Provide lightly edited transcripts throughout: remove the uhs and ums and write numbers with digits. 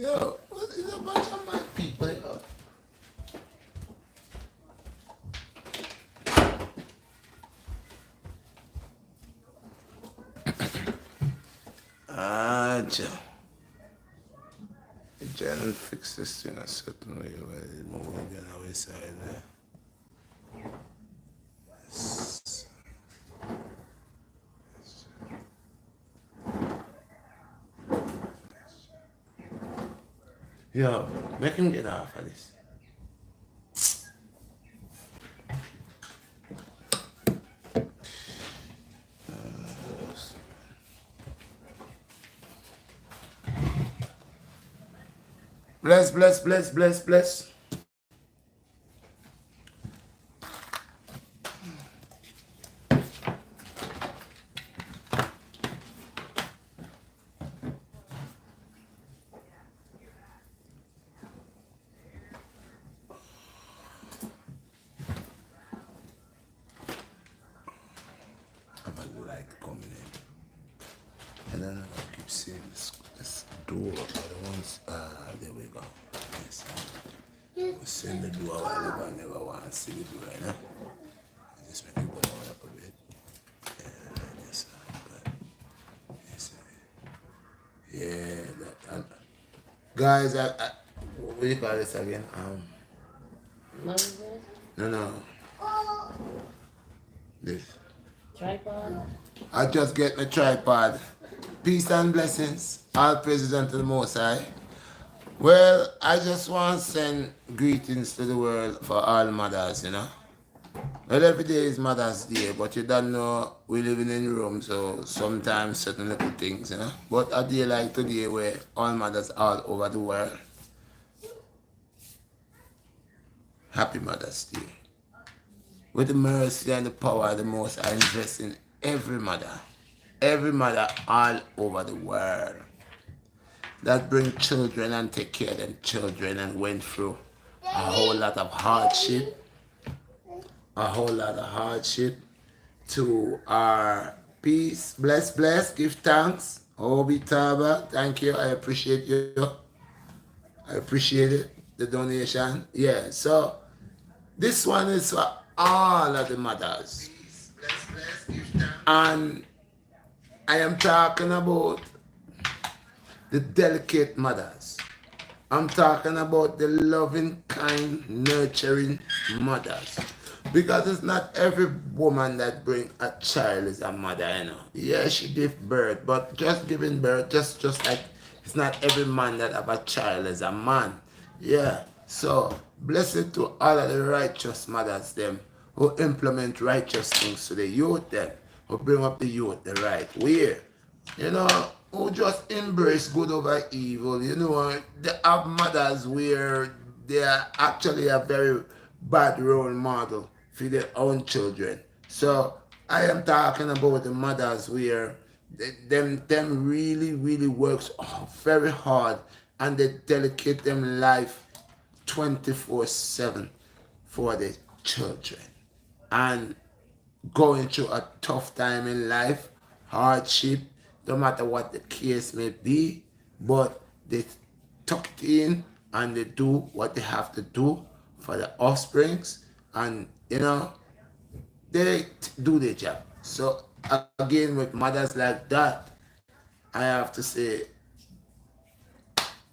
Yo, what is a bunch of mad people, you know? Ah, Joe. Trying to fix this thing a certain way where it's moving on our side there. Yes. Yo, make him get off of this. Bless, bless, bless, bless, bless. I have a light coming in. And then I keep seeing this door. But once, there we go. Yes. We send the door while I never want to see the door right now. I just make it go down up a bit. Yeah, yes, but, yes, yeah, that. Guys, what do you call this again? No. This. Tripod. I just get my tripod. Peace and blessings. All praises unto the Most High. Well, I just want to send greetings to the world for all mothers, you know. Well, every day is Mother's Day, but you don't know we living in Rome, so sometimes certain little things, you know. But a day like today where all mothers all over the world, happy Mother's Day. With the mercy and the power of the Most High, invest in every mother all over the world that bring children and take care of them children and went through a whole lot of hardship, to our peace. Bless, give thanks. Obi Taba, thank you. I appreciate you. I appreciate it, the donation. Yeah, so this one is for all of the mothers. And I am talking about the delicate mothers. I'm talking about the loving, kind, nurturing mothers. Because it's not every woman that brings a child is a mother, you know. Yeah, she gives birth, but just giving birth, just like it's not every man that have a child is a man. Yeah. So blessed to all of the righteous mothers, them who implement righteous things to the youth, them who bring up the youth the right way. You know, who just embrace good over evil. You know, they have mothers where they are actually a very bad role model for their own children. So I am talking about the mothers where them really works very hard and they dedicate them life 24/7 for the children. And going through a tough time in life, hardship, no matter what the case may be, but they tuck it in and they do what they have to do for the offsprings, and you know, they do their job. So again, with mothers like that, I have to say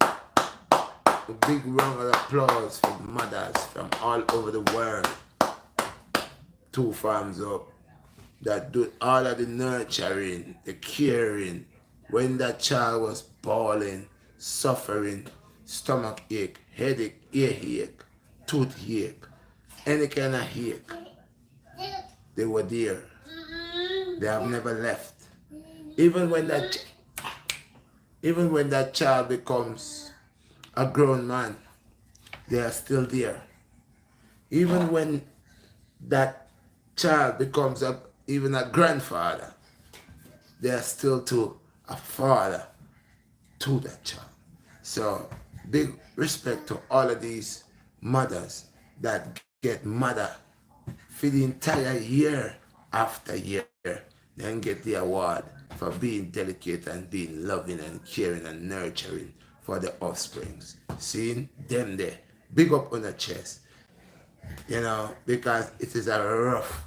a big round of applause for the mothers from all over the world. 2 thumbs up. That do all of the nurturing, the caring, when that child was bawling, suffering, stomach ache, headache, earache, toothache, any kind of ache, they were there. They have never left. Even when that child becomes a grown man, they are still there. Even when that child becomes even a grandfather, they are still a father to that child. So big respect to all of these mothers that get mother for the entire year after year, then get the award for being delicate and being loving and caring and nurturing for for the offsprings. See them there. Big up on the chest. You know, because it is a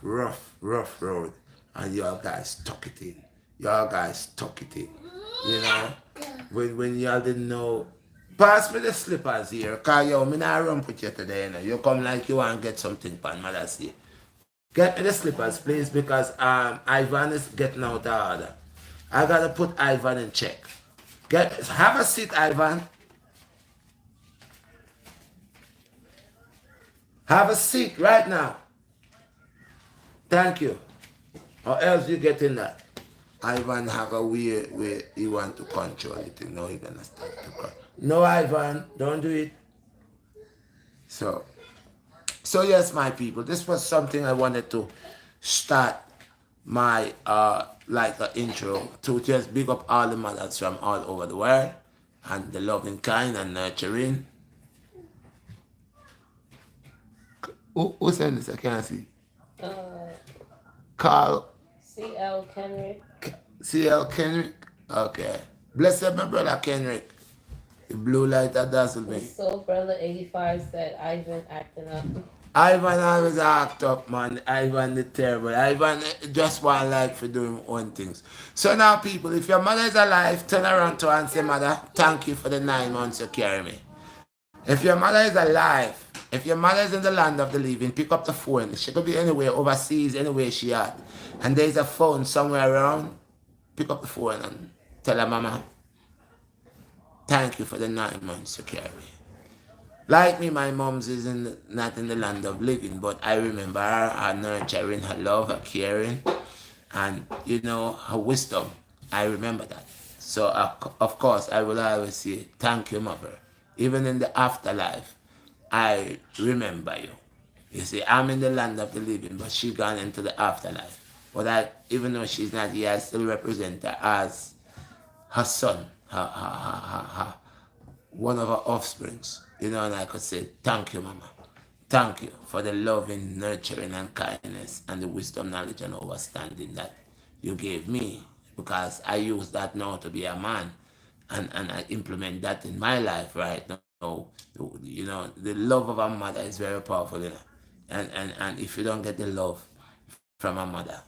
rough road. And y'all guys tuck it in. Y'all guys tuck it in. You know, when y'all didn't know, pass me the slippers here, cause yo, me not run with you today, you know. You come like you want to get something pan Mother's Day. Get me the slippers, please, because Ivan is getting out of order. I gotta put Ivan in check. Have a seat, Ivan. Have a seat right now. Thank you. Or else you get in that. Ivan have a way where he want to control it. Now he gonna start to cry. No, Ivan, don't do it. So yes, my people, this was something I wanted to start my like an intro to just big up all the mothers from all over the world and the loving kind and nurturing. Who sent this? I can't see. Carl. C.L. Kenrick. C.L. Kenrick? Okay. Bless up my brother Kenrick. The blue light that dazzled me. Soul Brother 85 said Ivan acting up. Ivan always act up, man. Ivan the terrible. Ivan just want life for doing own things. So now, people, if your mother is alive, turn around to her and say, Mother, thank you for the 9 months you carry me. If your mother is alive, if your mother is in the land of the living, pick up the phone. She could be anywhere, overseas, anywhere she at. And there's a phone somewhere around. Pick up the phone and tell her, Mama, thank you for the 9 months you carry me. Like me, my mom's is not in the land of living, but I remember her nurturing, her love, her caring, and, you know, her wisdom. I remember that. So, of course, I will always say, thank you, Mother. Even in the afterlife, I remember you. You see, I'm in the land of the living, but she gone into the afterlife. But even though she's not here, I still represent her as her son, one of her offsprings. You know, and I could say, thank you, Mama. Thank you for the loving, nurturing, and kindness, and the wisdom, knowledge, and understanding that you gave me. Because I use that now to be a man, and I implement that in my life right now. You know, the love of a mother is very powerful, you know. And if you don't get the love from a mother,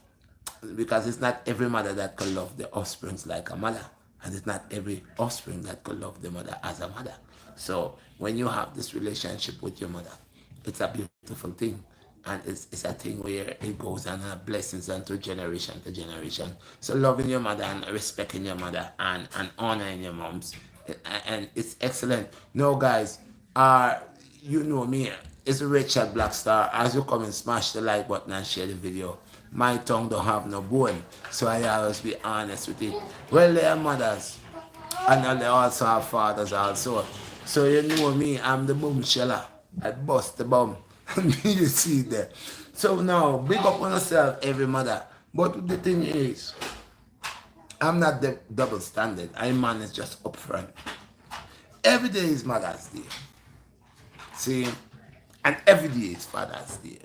because it's not every mother that can love the offsprings like a mother, and it's not every offspring that can love the mother as a mother. So when you have this relationship with your mother, it's a beautiful thing, and it's a thing where it goes on blessings unto generation to generation. So loving your mother and respecting your mother and honoring your moms, and it's excellent. No, guys, you know me, it's Redshot BlackStar. As you come and smash the like button and share the video, my tongue don't have no bone, so I always be honest with it. Well, they are mothers, and they also have fathers also. So you know me, I'm the boom sheller. I bust the bum. You see there. So now, big up on yourself, every mother. But the thing is, I'm not the double standard. I manage just upfront. Every day is Mother's Day. See? And every day is Father's Day.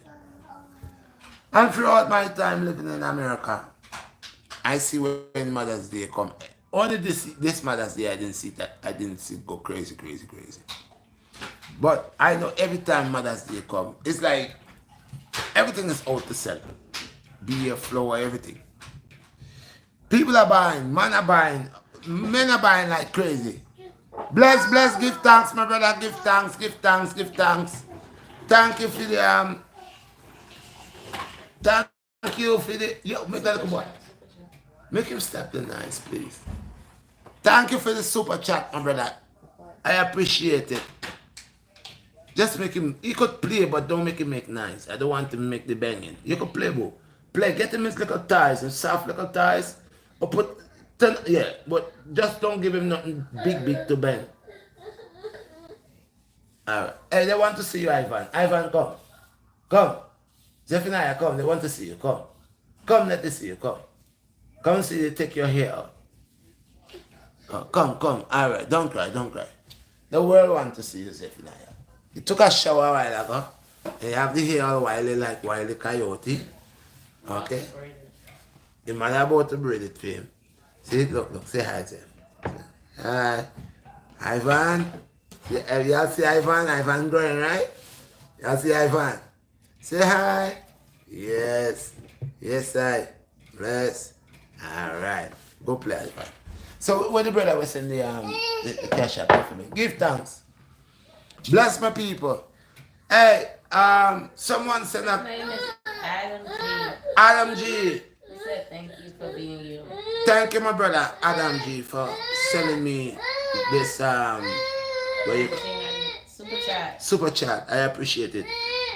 And throughout my time living in America, I see when Mother's Day come. Only this Mother's Day I didn't see go crazy. But I know every time Mother's Day come, it's like everything is out to sell. Beer, flour, everything. People are buying, men are buying like crazy. Bless, give thanks, my brother, give thanks. Thank you for the thank you for the yo, make that boy. Make him step the nice, please. Thank you for the super chat, my brother. I appreciate it. Just make him, he could play, but don't make him make nice. I don't want him to make the banging. You could play, bro. Play, get him his little ties, his soft little ties. Or yeah, but just don't give him nothing big to bang. Alright. Hey, they want to see you, Ivan. Ivan, come. Come. Zephaniah, come. They want to see you. Come. Come, let them see you. Come. Come see you take your hair out. Oh, come. Alright, don't cry. The world wants to see you, Zephaniah. He took a shower a while ago. He have the hair all wily like Wile Coyote. Okay? The man about to braid it for him. See, look, say hi to him. Hi. Ivan, you see Ivan? Ivan going, right? You see Ivan? Say hi. Yes. Yes, I. Bless. All right. Go play Ivan. So when the brother was in the cash app for me, give thanks. Bless my people. Hey, someone said His that name is Adam G. Adam G. He said thank you for being you. Thank you, my brother Adam G, for sending me this what you Super chat. super chat. I appreciate it.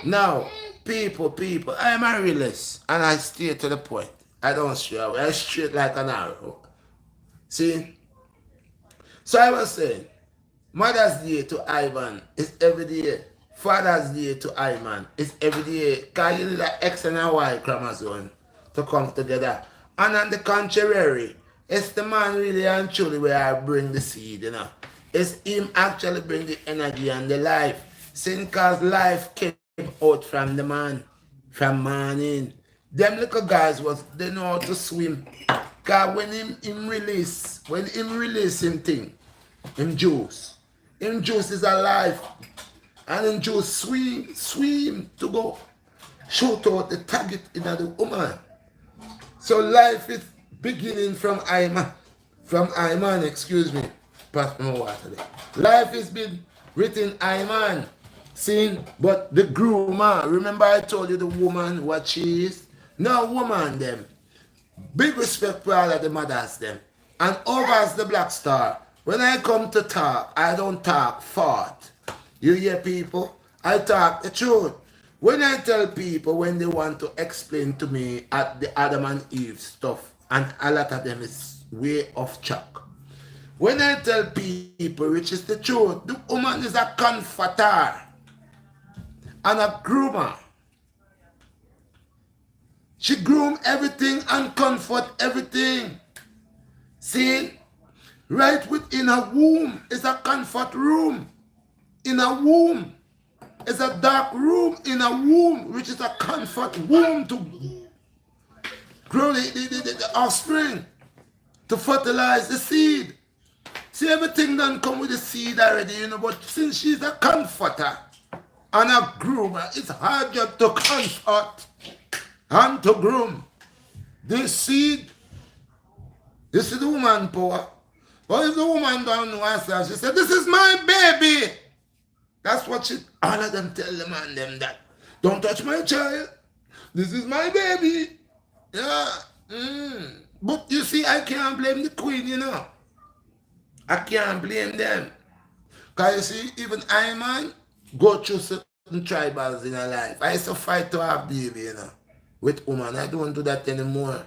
Now, people, I am a realist and I stay to the point. I don't stray away. I straight like an arrow. See? So I was saying, Mother's Day to Ivan is every day. Father's Day to Iman is every day. Because you need an X and a Y chromosome to come together. And on the contrary, it's the man really and truly where I bring the seed, you know. It's him actually bring the energy and the life. Since cause life came out from the man, from morning. Them little guys they know how to swim. Cause when him release him thing, him juice is alive. And him juice swim to go shoot out the target in the woman. So life is beginning from Iman, excuse me. Pass me water there. Life is been written Iman. Seen, but the groomer, remember I told you the woman what she is? No woman them. Big respect for all of the mothers them. And over as the Black Star. When I come to talk, I don't talk fart. You hear people? I talk the truth. When I tell people when they want to explain to me at the Adam and Eve stuff, and a lot of them is way off track. When I tell people, which is the truth, the woman is a comforter and a groomer. She groom everything and comfort everything. See, right within her womb is a comfort room. In a womb is a dark room in a womb, which is a comfort womb to grow the offspring, to fertilize the seed. See, everything done come with the seed already, you know, but since she's a comforter and a groomer, it's her job to comfort and to groom this seed. This is the woman power. But if the woman don't know herself, she said, this is my baby. That's what all of them tell the man them that. Don't touch my child. This is my baby. Yeah. But you see, I can't blame the queen, you know. I can't blame them. Because you see, even I, man, go through certain tribals in her life. I used to fight to have baby, you know, with woman. I don't do that anymore.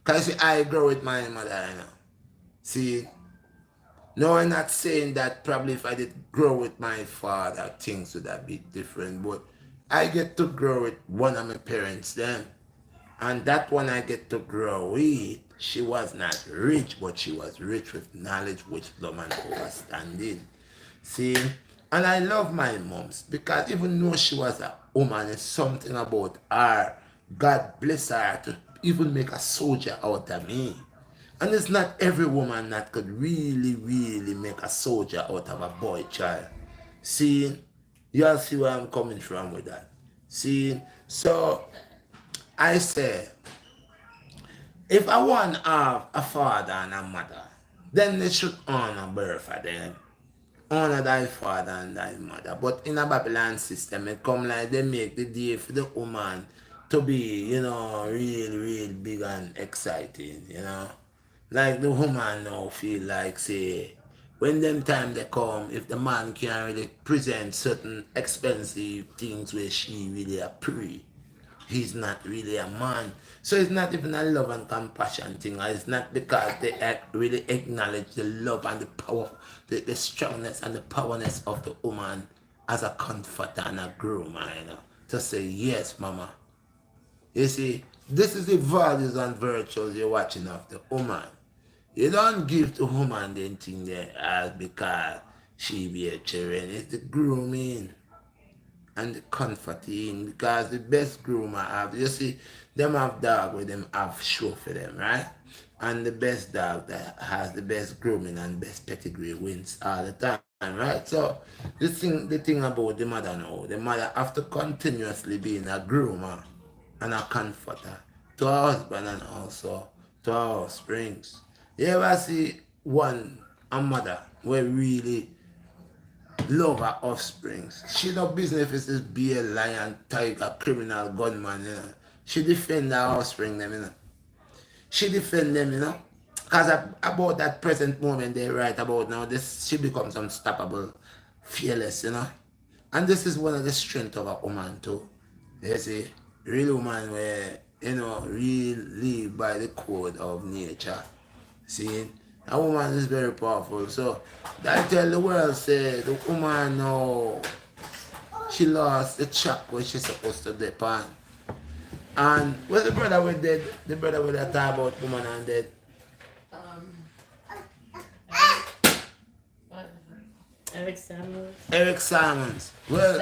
Because see, I grow with my mother, you know. See, no, I'm not saying that probably if I did grow with my father, things would have been different. But I get to grow with one of my parents then. And that one I get to grow with, she was not rich, but she was rich with knowledge, wisdom, and understanding. See? And I love my moms because even though she was a woman, it's something about her. God bless her to even make a soldier out of me. And it's not every woman that could really, really make a soldier out of a boy child. See? Y'all see where I'm coming from with that. See? So, I say, if I want to have a father and a mother, then they should honor birth of them. Honor thy father and thy mother. But in a Babylon system, it come like they make the day for the woman to be, you know, real, real big and exciting, you know. Like the woman now feel like, say, when them time they come, if the man can't really present certain expensive things where she really a pre, he's not really a man. So it's not even a love and compassion thing. It's not because they really acknowledge the love and the power, the strongness and the powerness of the woman as a comforter and a groomer, you know, to say, yes, mama. You see, this is the values and virtues you're watching of the woman. You don't give the woman the thing there as because she be a children. It's the grooming and the comforting, because the best groomer have, you see, them have dog with them have show for them, right? And the best dog that has the best grooming and best pedigree wins all the time, right? So the thing about the mother now, the mother have to continuously being a groomer and a comforter to her husband and also to her offsprings. You ever see one a mother where really love her offsprings? She no business if it's this bear, lion, tiger, criminal, gunman, you know. She defend her offspring them, you know. She defend them, you know. Because about that present moment they write about now, this she becomes unstoppable, fearless, you know. And this is one of the strengths of a woman too. You see, real woman where, you know, real live by the code of nature. See, a woman is very powerful. So I tell the world say the woman now she lost the track where she's supposed to depend. And what's the brother with dead? The brother with that talk about woman and dead. Um, what? Eric Samuels. Eric Simons. Well,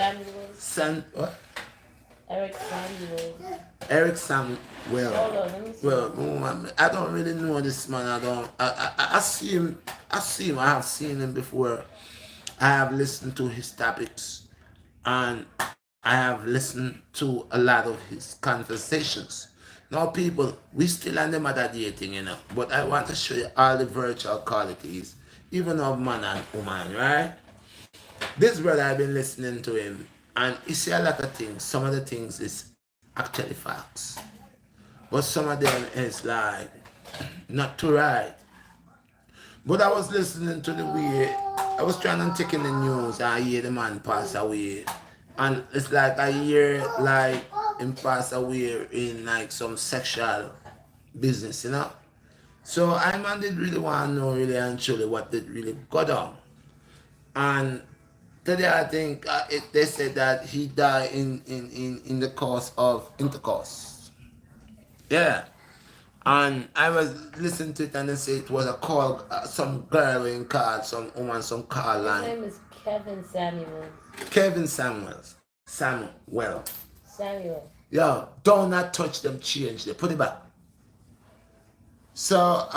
Samuels. What? Eric Samuels. Eric Sam. Hold Well, on, let me see. I don't really know this man. I don't. I see him. I see him. I have seen him before. I have listened to his topics, and I have listened to a lot of his conversations. Now, people, we still on the matter dating, you know. But I want to show you all the virtual qualities, even of man and woman, right? This brother, I've been listening to him, and he say a lot of things. Some of the things is actually facts, but some of them is like not too right. But I was listening to the way I was trying to take in the news. I hear the man pass away, and it's like I hear like him pass away in like some sexual business, you know. So I man did really want to know really and truly what did really go down. And today I think they said that he died in the course of intercourse. Yeah. And I was listening to it and they say it was a call, some girl in call, some woman, some call His line. name is Kevin Samuels. Kevin Samuels. Samuel. Well. Samuel. Yo, do not touch them, change them. Put it back. So,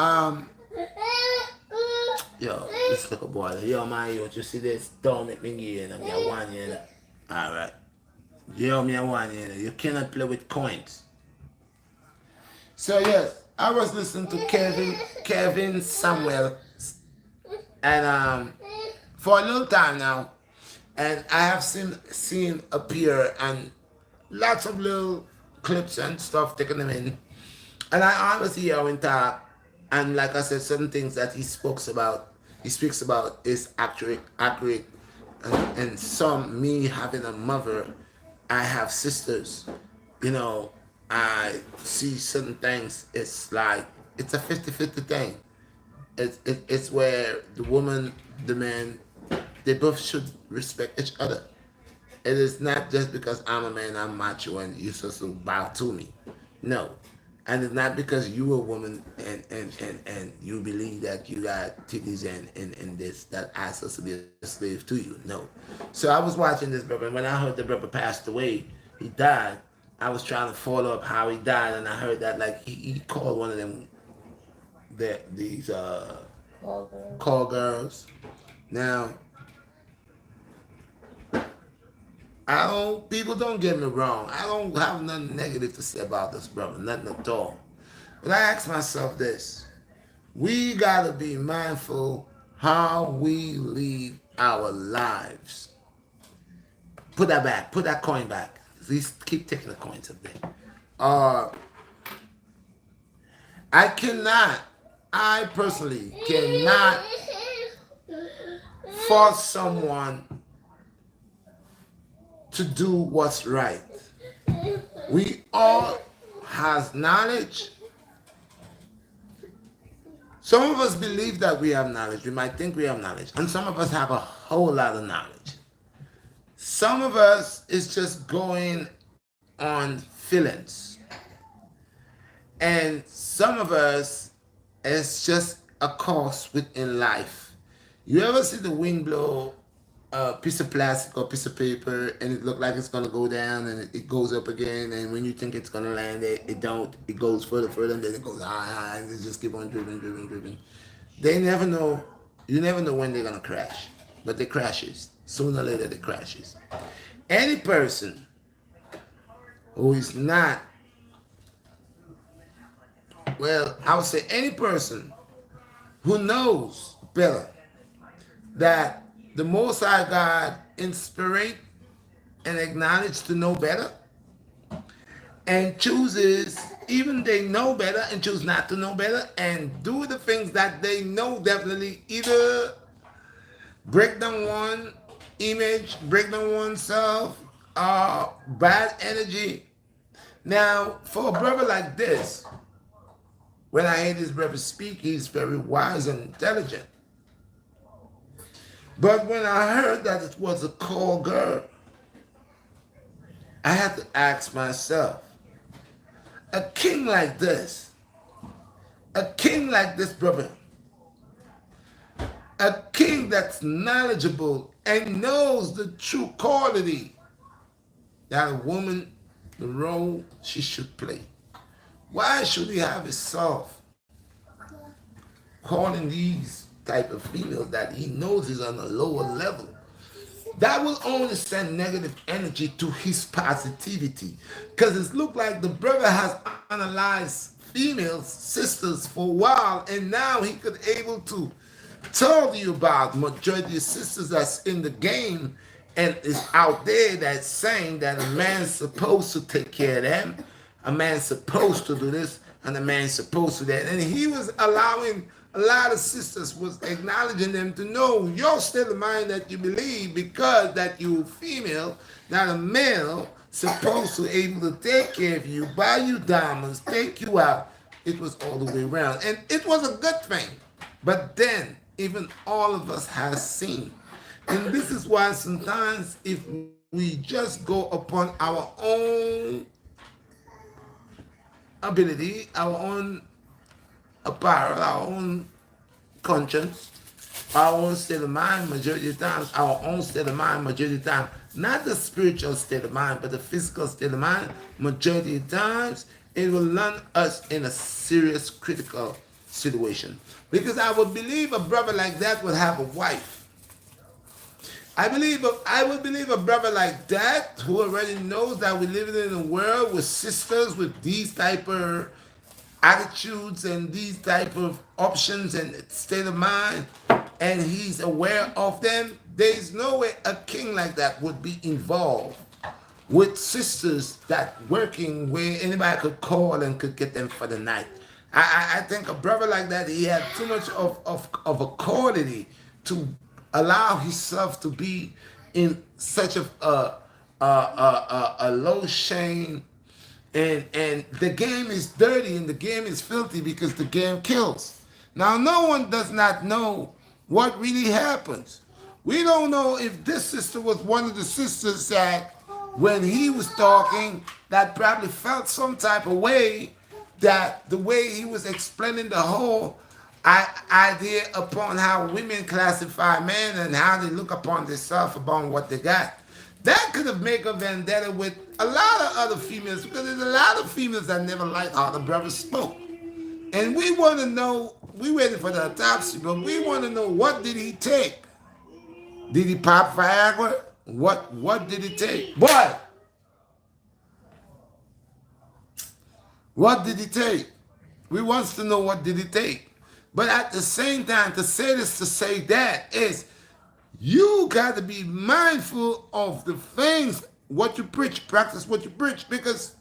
yo, this little boy. Yo, man, yo, you see this? Don't make me get in. Me one year. Alright. Yo, me one year. You cannot play with coins. So yes, I was listening to Kevin Samuel, and for a little time now, and I have seen appear and lots of little clips and stuff taking them in, and I always hear him talk, and like I said, certain things that he speaks about is accurate, and some me having a mother, I have sisters, you know, I see certain things, it's like, it's a 50-50 thing. It's where the woman, the man, they both should respect each other. It is not just because I'm a man, I'm macho, and you're supposed to bow to me. No. And it's not because you a woman and you believe that you got titties and this, that I'm supposed to be a slave to you. No. So I was watching this brother, and when I heard the brother passed away, he died. I was trying to follow up how he died, and I heard that like he called one of them these call girls. Now I don't, people don't get me wrong. I don't have nothing negative to say about this brother, nothing at all. But I ask myself this: we gotta be mindful how we live our lives. Put that back. Put that coin back. Please keep taking the coins up there. Uh, I personally cannot force someone to do what's right. We all has knowledge. Some of us believe that we have knowledge. We might think we have knowledge. And some of us have a whole lot of knowledge. Some of us is just going on feelings. And some of us is just a course within life. You ever see the wind blow a piece of plastic or piece of paper, and it look like it's gonna go down, and it goes up again, and when you think it's gonna land, it don't. It goes further, and then it goes high, and it just keep on dripping. They never know. You never know when they're gonna crash, but they crashes. Sooner or later, they crashes. Any person who is not, well, I would say any person who knows better that the Most High God inspire and acknowledge to know better, and chooses, even they know better and choose not to know better, and do the things that they know definitely, either break down one image, break down oneself, bad energy. Now, for a brother like this, when I hear this brother speak, he's very wise and intelligent. But when I heard that it was a call girl, I had to ask myself, a king like this, brother, a king that's knowledgeable and knows the true quality that a woman, the role she should play. Why should he have himself calling these type of females that he knows is on a lower level? That will only send negative energy to his positivity. Because it looks like the brother has analyzed females, sisters for a while, and now he could able to tell you about majority of sisters that's in the game and is out there that's saying that a man's supposed to take care of them, a man's supposed to do this, and a man's supposed to do that. And he was allowing a lot of sisters, was acknowledging them to know your state of mind that you believe because that you female, not a male, supposed to able to take care of you, buy you diamonds, take you out. It was all the way around. And it was a good thing. But then, even all of us has seen. And this is why sometimes if we just go upon our own ability, our own apparel, our own conscience, our own state of mind, majority of times, our own state of mind, majority of time, not the spiritual state of mind, but the physical state of mind, majority of times, it will land us in a serious critical situation. Because I would believe a brother like that would have a wife. I would believe a brother like that who already knows that we're living in a world with sisters with these type of attitudes and these type of options and state of mind, and he's aware of them. There's no way a king like that would be involved with sisters that working where anybody could call and could get them for the night. I think a brother like that, he had too much of a quality to allow himself to be in such a low shame. And the game is dirty and the game is filthy because the game kills. Now, no one does not know what really happens. We don't know if this sister was one of the sisters that when he was talking that probably felt some type of way, that the way he was explaining the whole idea upon how women classify men and how they look upon themselves upon what they got. That could have made a vendetta with a lot of other females because there's a lot of females that never liked how the brother spoke. And we want to know, we waiting for the autopsy, but we want to know, what did he take? Did he pop Viagra? What did he take? What did he take? We want to know what did he take. But at the same time, to say this, to say that, is you got to be mindful of the things, what you preach, practice what you preach. Because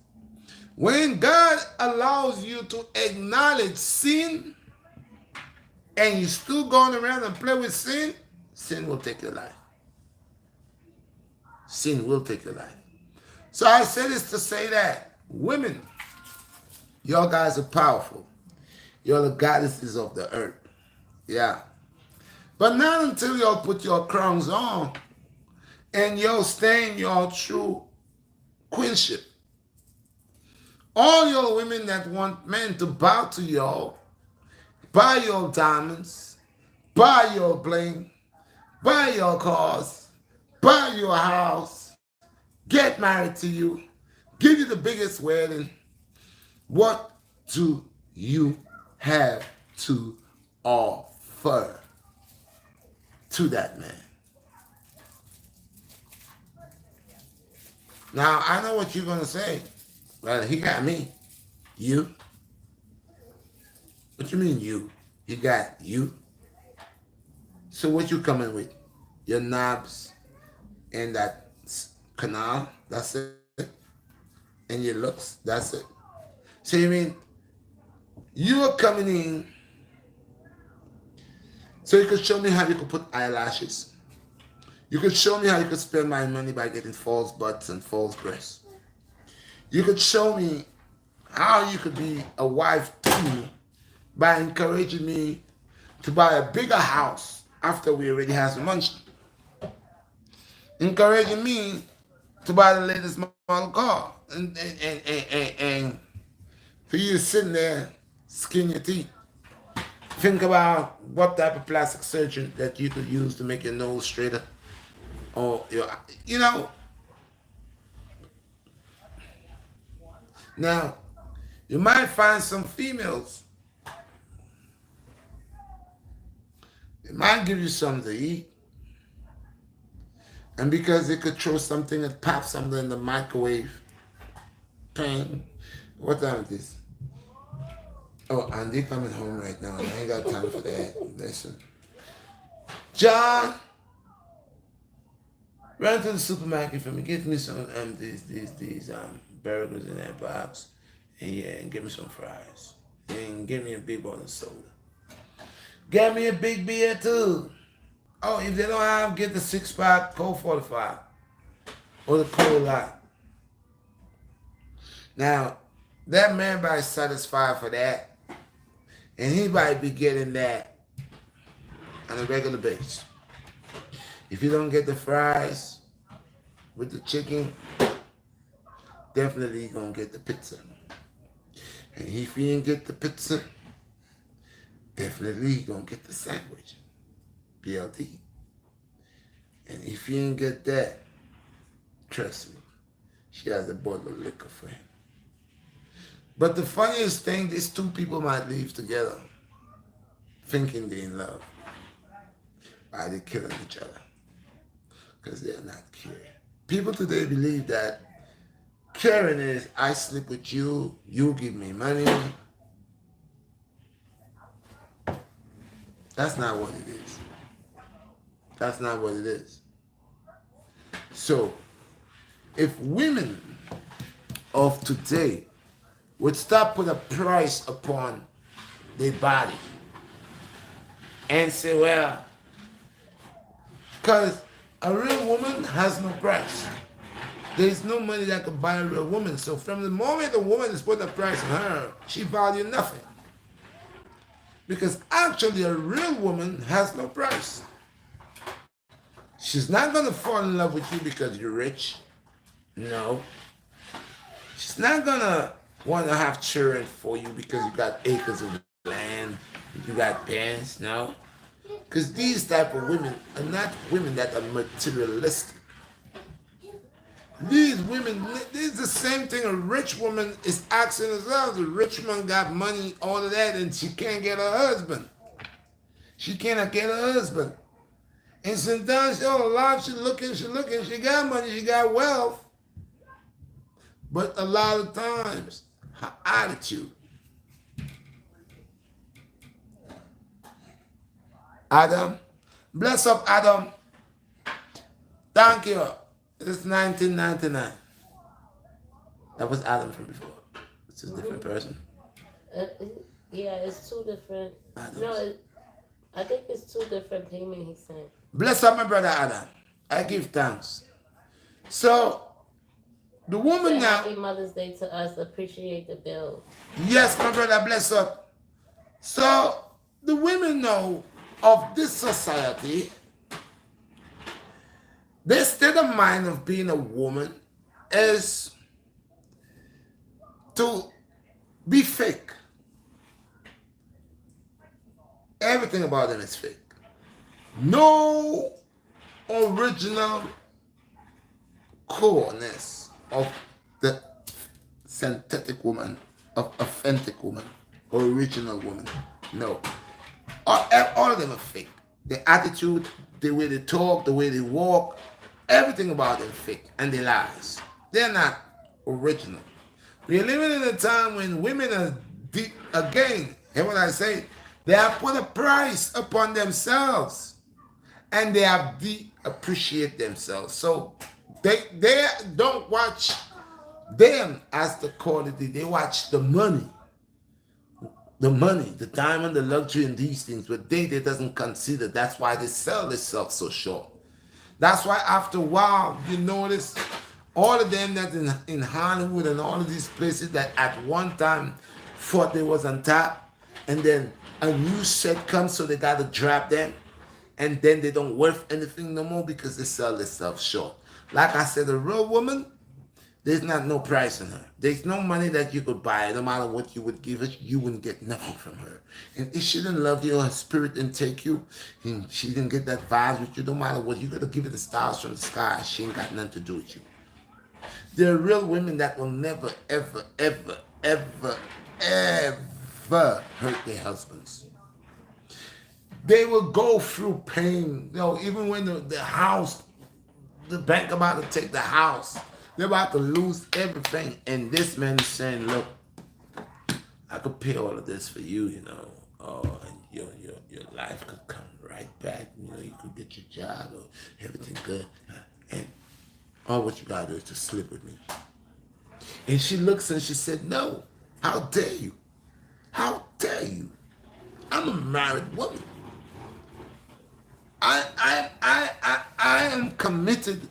when God allows you to acknowledge sin and you still going around and play with sin, sin will take your life. Sin will take your life. So I say this to say that, women, y'all guys are powerful. You're the goddesses of the earth. Yeah. But not until y'all put your crowns on and y'all stay in your true queenship. All your women that want men to bow to y'all, buy your diamonds, buy your bling, buy your cars, buy you a house, get married to you, give you the biggest wedding. What do you have to offer to that man? Now, I know what you're going to say. Well, he got me. You? What you mean you? He got you? So what you coming with? Your knobs and that canal? That's it? And your looks? That's it? So you mean you are coming in so you could show me how you could put eyelashes? You could show me how you could spend my money by getting false butts and false breasts. You could show me how you could be a wife to me by encouraging me to buy a bigger house after we already have some money. Encouraging me to buy the latest model car. And for you sitting there, skin your teeth. Think about what type of plastic surgery that you could use to make your nose straighter. Or, you know, now, you might find some females. They might give you something to eat. And because they could throw something and pop something in the microwave. Bang. What time is this? Oh, Andy coming home right now. And I ain't got time for that. Listen. John, run to the supermarket for me. Get me some these burgers in that box. And yeah, and give me some fries. And give me a big bottle of soda. Get me a big beer too. Oh, if they don't have, get the 6-pack Cold 45 or the Cold Light. Now, that man might be satisfied for that, and he might be getting that on a regular basis. If you don't get the fries with the chicken, definitely you're gonna get the pizza. And if you didn't get the pizza, definitely you're gonna get the sandwich. BLT. And if you didn't get that, trust me, she has a bottle of liquor for him. But the funniest thing, these two people might leave together thinking they're in love. Why they killing each other? Because they're not caring. People today believe that caring is I sleep with you, you give me money. That's not what it is. That's not what it is. So, if women of today would stop put a price upon their body and say, well, because a real woman has no price. There's no money that could buy a real woman. So from the moment a woman is putting a price on her, she values nothing. Because actually a real woman has no price. She's not going to fall in love with you because you're rich. No. She's not going to want to have children for you because you got acres of land, you got pants. No. Because these type of women are not women that are materialistic. These women, this is the same thing a rich woman is asking as well. The rich woman got money, all of that, and she can't get a husband. She cannot get a husband. And sometimes, oh, life, she looking, she got money, she got wealth. But a lot of times, her attitude. Adam, bless up, Adam. Thank you. It's 1999. That was Adam from before. It's a different person. Yeah, it's two different. Adams. No, I think it's two different payment he's saying. Bless up, my brother Adam. I give thanks. So, the woman now. Happy Mother's Day to us. Appreciate the bill. Yes, my brother, bless up. So, the women know of this society, their state of mind of being a woman is to be fake. Everything about them is fake. No original coreness of the synthetic woman, of authentic woman, original woman. No. All of them are fake. The attitude, the way they talk, the way they walk, everything about them fake. And they lies. They're not original. We're living in a time when women are deep again. Hear what I say? They have put a price upon themselves. And they have deep appreciate themselves. So they don't watch them as the quality. They watch the money. The money, the diamond, the luxury, and these things, but they doesn't consider. That's why they sell themselves so short. That's why after a while, you notice all of them that in Hollywood and all of these places that at one time thought they was on top, and then a new set comes, so they got to drop them, and then they don't worth anything no more because they sell themselves short. Like I said, a real woman, there's not no price in her. There's no money that you could buy. No matter what you would give her, you wouldn't get nothing from her. And if she didn't love you, her spirit didn't take you, and she didn't get that vibe with you, no matter what, you got to give her the stars from the sky. She ain't got nothing to do with you. There are real women that will never, ever, ever, ever, ever hurt their husbands. They will go through pain. You know, even when the house, the bank about to take the house, they're about to lose everything. And this man is saying, look, I could pay all of this for you, you know. Oh, and your life could come right back. You know, you could get your job or everything good. And all what you gotta do is just sleep with me. And she looks and she said, no, how dare you? How dare you? I'm a married woman. I am committed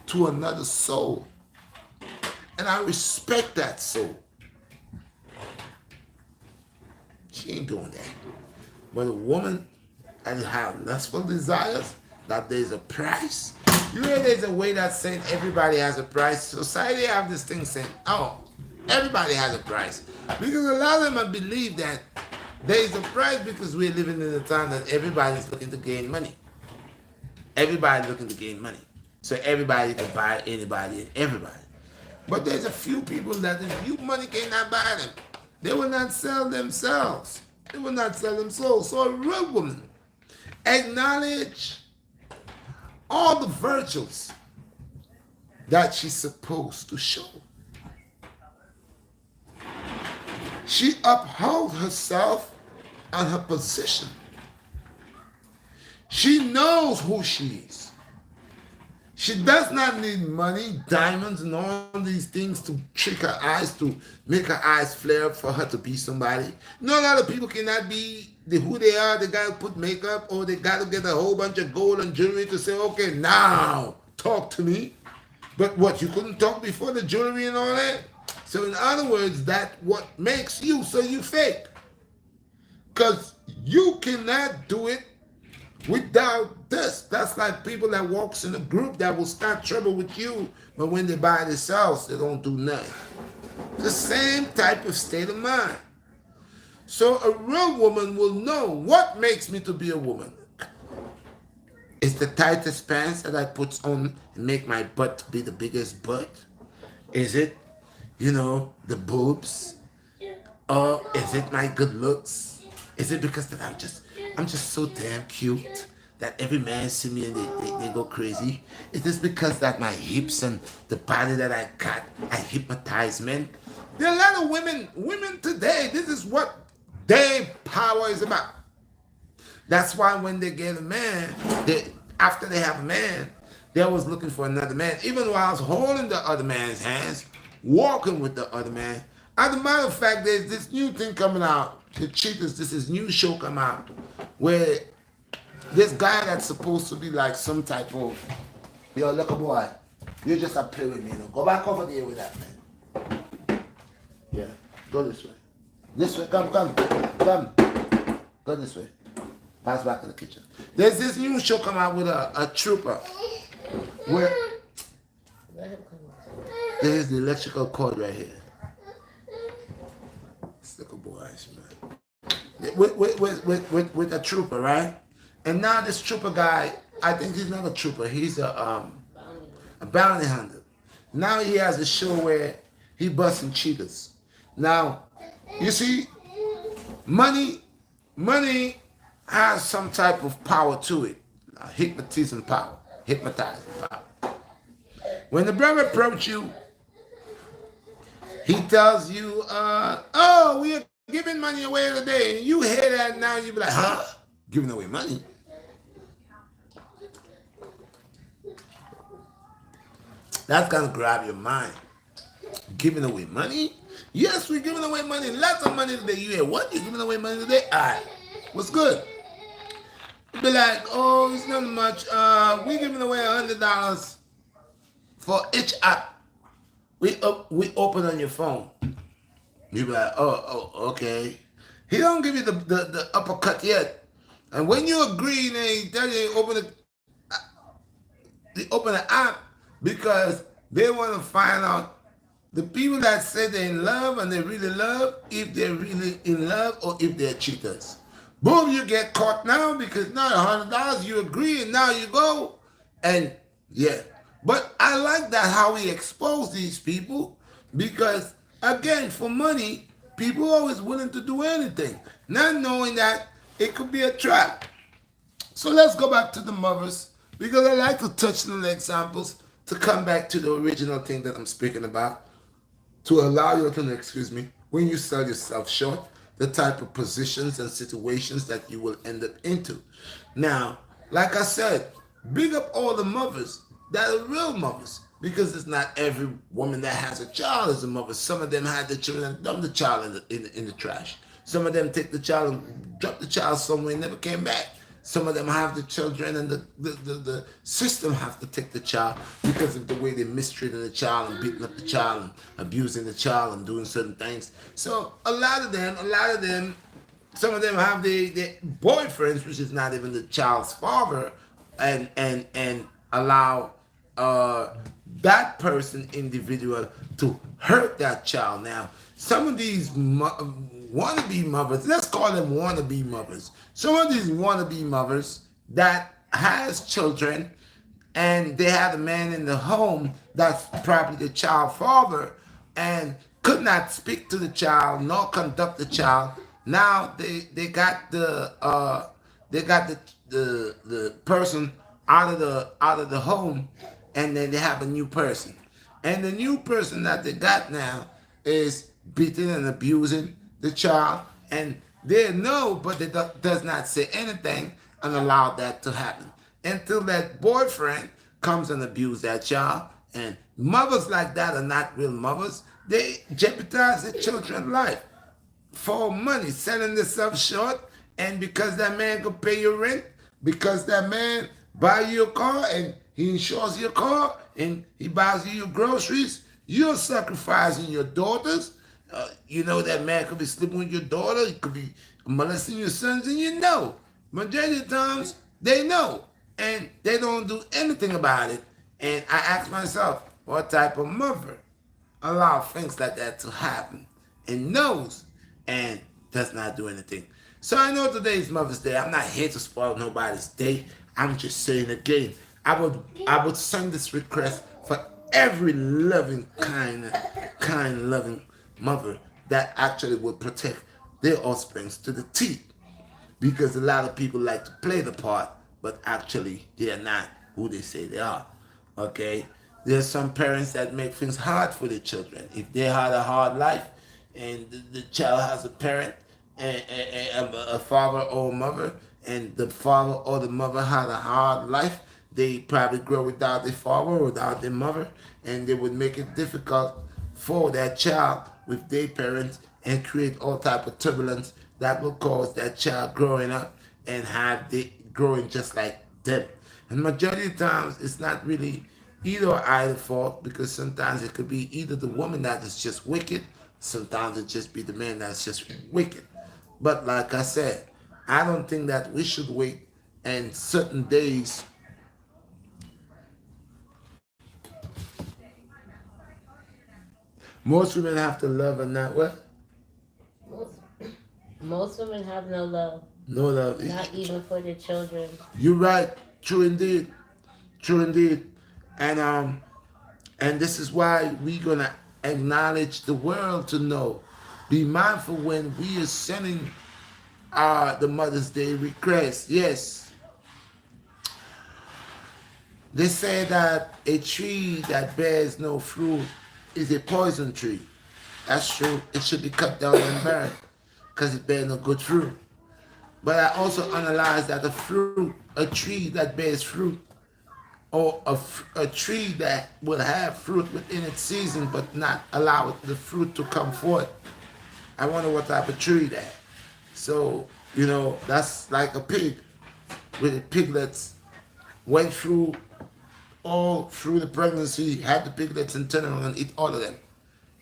to another soul. And I respect that soul. She ain't doing that. But a woman that has lustful desires, that there's a price. You know, there's a way that's saying everybody has a price. Society have this thing saying, oh, everybody has a price. Because a lot of them believe that there is a price because we're living in a time that everybody's looking to gain money. Everybody's looking to gain money. So everybody can buy anybody and everybody. But there's a few people that if you money cannot buy them, they will not sell themselves. They will not sell them souls. So a real woman acknowledge all the virtues that she's supposed to show. She upholds herself and her position. She knows who she is. She does not need money, diamonds, and all these things to trick her eyes, to make her eyes flare up for her to be somebody. No, a lot of people cannot be who they are. They got to put makeup or they got to get a whole bunch of gold and jewelry to say, okay, now talk to me. But what, you couldn't talk before the jewelry and all that? So in other words, that's what makes you, so you fake. Because you cannot do it without this. That's like people that walks in a group that will start trouble with you, but when they buy themselves, they don't do nothing. The same type of state of mind. So a real woman will know what makes me to be a woman. Is the tightest pants that I put on and make my butt to be the biggest butt? Is it, you know, the boobs? Or is it my good looks? Is it because that I'm just so damn cute that every man see me and they go crazy? Is this because that my hips and the body that I got, I hypnotize men? There are a lot of women today, this is what their power is about. That's why when they get a man, after they have a man, they always looking for another man. Even while I was holding the other man's hands, walking with the other man. As a matter of fact, there's this new thing coming out. The cheaters, this is new show come out where this guy that's supposed to be like some type of, yo, look a boy, you just a play with me, you know. Go back over there with that man. Yeah, go this way. This way, come. Go this way. Pass back to the kitchen. There's this new show come out with a trooper where there's the electrical cord right here. Look a boy, man. With a trooper, right? And now this trooper guy, I think he's not a trooper. He's a bounty hunter. Now he has a show where he busting cheaters. Now, you see, money, money has some type of power to it. Hypnotism power. Hypnotizing power. When the brother approach you, he tells you, oh, we are giving money away today. And you hear that now, you be like, huh? Giving away money? That's gonna grab your mind. Giving away money? Yes, we're giving away money. Lots of money today. You hear what? You're giving away money today? Alright. What's good? You be like, oh, it's not much. We're giving away $100 for each app we open on your phone. You be like, oh, okay. He don't give you the uppercut yet. And when you agree, they tell you they open the app because they want to find out the people that say they're in love and they really love, if they're really in love or if they're cheaters. Boom, you get caught now because now $100, you agree and now you go. And yeah. But I like that how he exposed these people because, again, for money, people are always willing to do anything, not knowing that it could be a trap. So let's go back to the mothers because I like to touch little examples to come back to the original thing that I'm speaking about to allow you to, excuse me, when you sell yourself short, the type of positions and situations that you will end up into. Now, like I said, big up all the mothers that are real mothers because it's not every woman that has a child is a mother. Some of them had the children and dumped the child in the trash. Some of them take the child and drop the child somewhere and never came back. Some of them have the children and the system have to take the child because of the way they mistreating the child and beating up the child and abusing the child and doing certain things. So a lot of them, some of them have their boyfriends, which is not even the child's father, and allow that person individual to hurt that child. Now, some of these wannabe mothers, let's call them wannabe mothers. Some of these wannabe mothers that has children and they have a man in the home that's probably the child father and could not speak to the child nor conduct the child. Now they got the person out of the home, and then they have a new person. And the new person that they got now is beating and abusing the child, and they know, but they does not say anything and allow that to happen until that boyfriend comes and abuse that child. And mothers like that are not real mothers. They jeopardize their children's life for money, selling themselves short, and because that man can pay your rent, because that man buy you a car and he insures your car and he buys you your groceries, you're sacrificing your daughters. You know that man could be sleeping with your daughter, he could be molesting your sons, and you know. Majority of the times, they know, and they don't do anything about it. And I ask myself, what type of mother allow things like that to happen and knows and does not do anything? So I know today is Mother's Day. I'm not here to spoil nobody's day. I'm just saying again, I would send this request for every loving, kind, loving mother that actually would protect their offsprings to the teeth. Because a lot of people like to play the part, but actually they are not who they say they are. Okay? There's some parents that make things hard for their children. If they had a hard life and the child has a parent, a father or a mother, and the father or the mother had a hard life, they probably grow without their father or without their mother, and they would make it difficult for that child with their parents and create all type of turbulence that will cause that child growing up and have they growing just like them. And majority of times it's not really either or either fault, because sometimes it could be either the woman that is just wicked, sometimes it just be the man that's just wicked. But like I said, I don't think that we should wait and certain days. Most women have to love and not what? Most, most women have no love, No love. not even for their children. You're right. True indeed. True indeed. And And this is why we're going to acknowledge the world to know. Be mindful when we are sending the Mother's Day request. Yes, they say that a tree that bears no fruit is a poison tree. That's true. It should be cut down and burned because it bears no good fruit. But I also analyze that a tree that bears fruit, or a tree that will have fruit within its season but not allow the fruit to come forth. I wonder what type of tree that. So, that's like a pig with the piglets went through all through the pregnancy, had the piglets and turn around and eat all of them.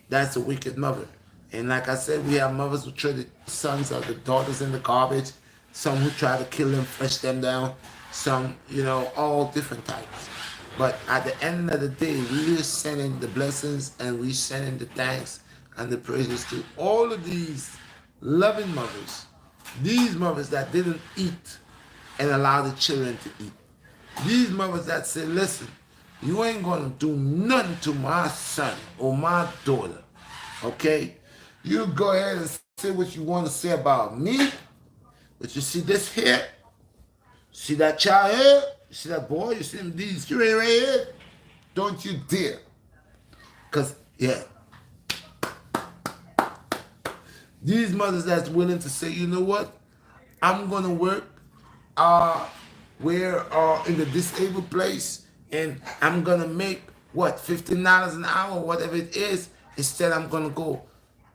That's a wicked mother. And like I said, we have mothers who throw the sons or the daughters in the garbage, some who try to kill them, flush them down, some, all different types. But at the end of the day, we are sending the blessings and we sending the thanks and the praises to all of these loving mothers. These mothers that didn't eat and allow the children to eat. These mothers that say, listen, you ain't gonna do nothing to my son or my daughter. Okay? You go ahead and say what you want to say about me, but you see this here, see that child here, you see that boy, you see them these three right here, don't you dare. Cause yeah, these mothers that's willing to say, you know what, I'm gonna work where in the disabled place, and I'm gonna make what $15 an hour, whatever it is. Instead, I'm gonna go.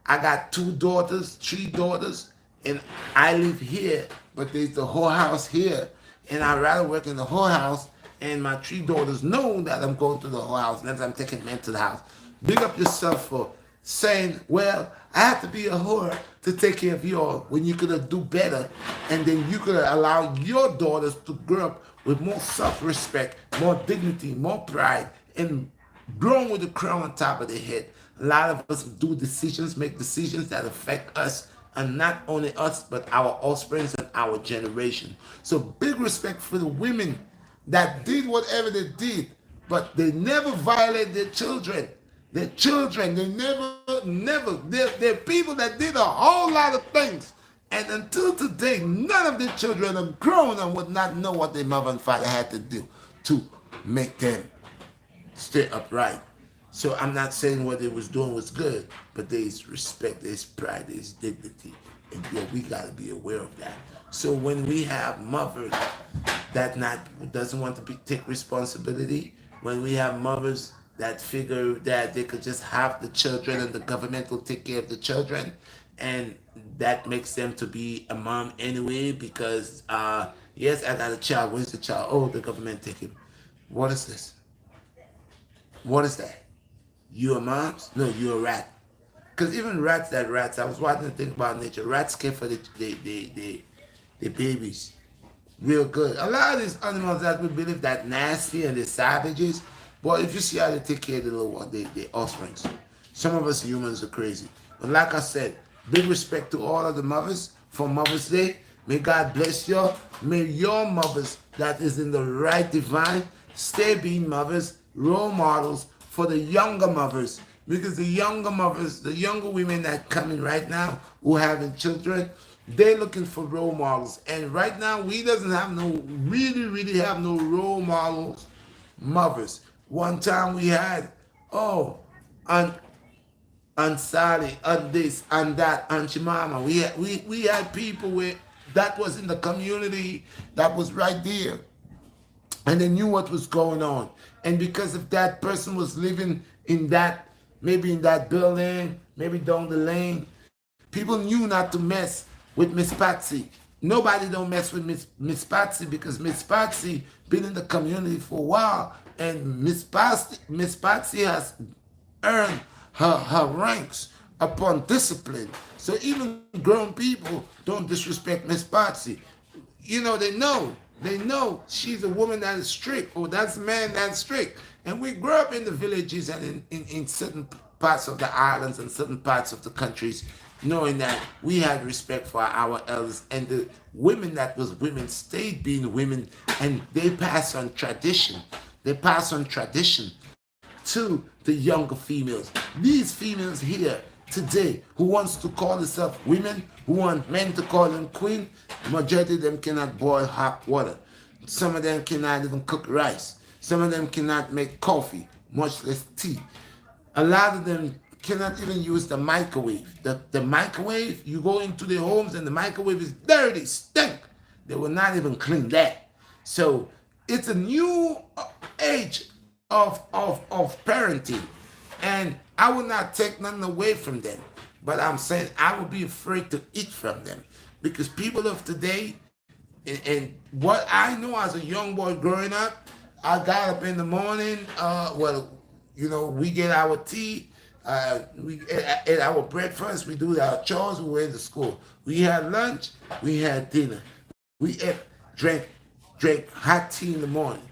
I got 2 daughters, 3 daughters, and I live here, but there's the whole house here, and I'd rather work in the whole house. And my 3 daughters know that I'm going to the whole house, and that I'm taking men to the house. Big up yourself for saying, well, I have to be a whore to take care of you all when you could do better. And then you could allow your daughters to grow up with more self-respect, more dignity, more pride, and grown with the crown on top of their head. A lot of us do decisions, make decisions that affect us, and not only us, but our offspring and our generation. So big respect for the women that did whatever they did, but they never violated their children. Their children, they never, they're people that did a whole lot of things. And until today, none of their children are grown and would not know what their mother and father had to do to make them stay upright. So I'm not saying what they was doing was good, but there's respect, there's pride, there's dignity. And yeah, we gotta be aware of that. So when we have mothers that not doesn't want to take responsibility, when we have mothers that figure that they could just have the children and the government will take care of the children, and that makes them to be a mom anyway because yes, I got a child. Where's the child? Oh, the government take him. What is this? What is that? You a mom? No, you a rat. Because even rats, I was watching the thing about nature. Rats care for the babies real good. A lot of these animals that we believe that nasty and they're savages, but if you see how they take care of the little one, they offsprings. Some of us humans are crazy. But like I said, big respect to all of the mothers for Mother's Day. May God bless you. May your mothers that is in the right divine stay being mothers, role models for the younger mothers. Because the younger mothers, the younger women that coming right now who having children, they're looking for role models. And right now we doesn't have no really have no role models mothers. One time we had on Sally, on this, on that, on Chimama. We had people with that was in the community that was right there, and they knew what was going on. And because if that person was living in that, maybe in that building, maybe down the lane, people knew not to mess with Miss Patsy. Nobody don't mess with Miss Patsy because Miss Patsy been in the community for a while, and Miss Patsy has earned her ranks upon discipline. So even grown people don't disrespect Miss Patsy. They know she's a woman that is strict, or that's a man that's strict. And we grew up in the villages and in certain parts of the islands and certain parts of the countries, knowing that we had respect for our elders, and the women that was women stayed being women, and they pass on tradition. They pass on tradition to the younger females. These females here today who wants to call themselves women, who want men to call them queen, the majority of them cannot boil hot water. Some of them cannot even cook rice. Some of them cannot make coffee, much less tea. A lot of them cannot even use the microwave. The microwave, you go into their homes and the microwave is dirty, stink. They will not even clean that. So it's a new age of parenting. And I will not take nothing away from them. But I'm saying I would be afraid to eat from them. Because people of today, and what I know as a young boy growing up, I got up in the morning. We get our tea, we ate our breakfast, we do our chores, we went to school. We had lunch, we had dinner. We ate, drank hot tea in the morning.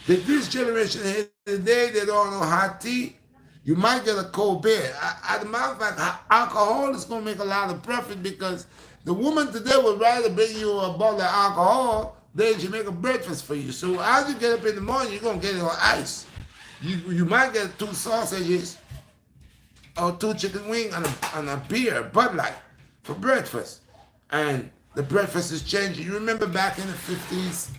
This generation here today, they don't know hot tea. You might get a cold beer. As a matter of fact, alcohol is going to make a lot of profit because the woman today would rather bring you a bottle of alcohol than she make a breakfast for you. So as you get up in the morning, you're going to get it on ice. You might get 2 sausages or 2 chicken wings and a beer, Bud Light, for breakfast. And the breakfast is changing. You remember back in the 50s,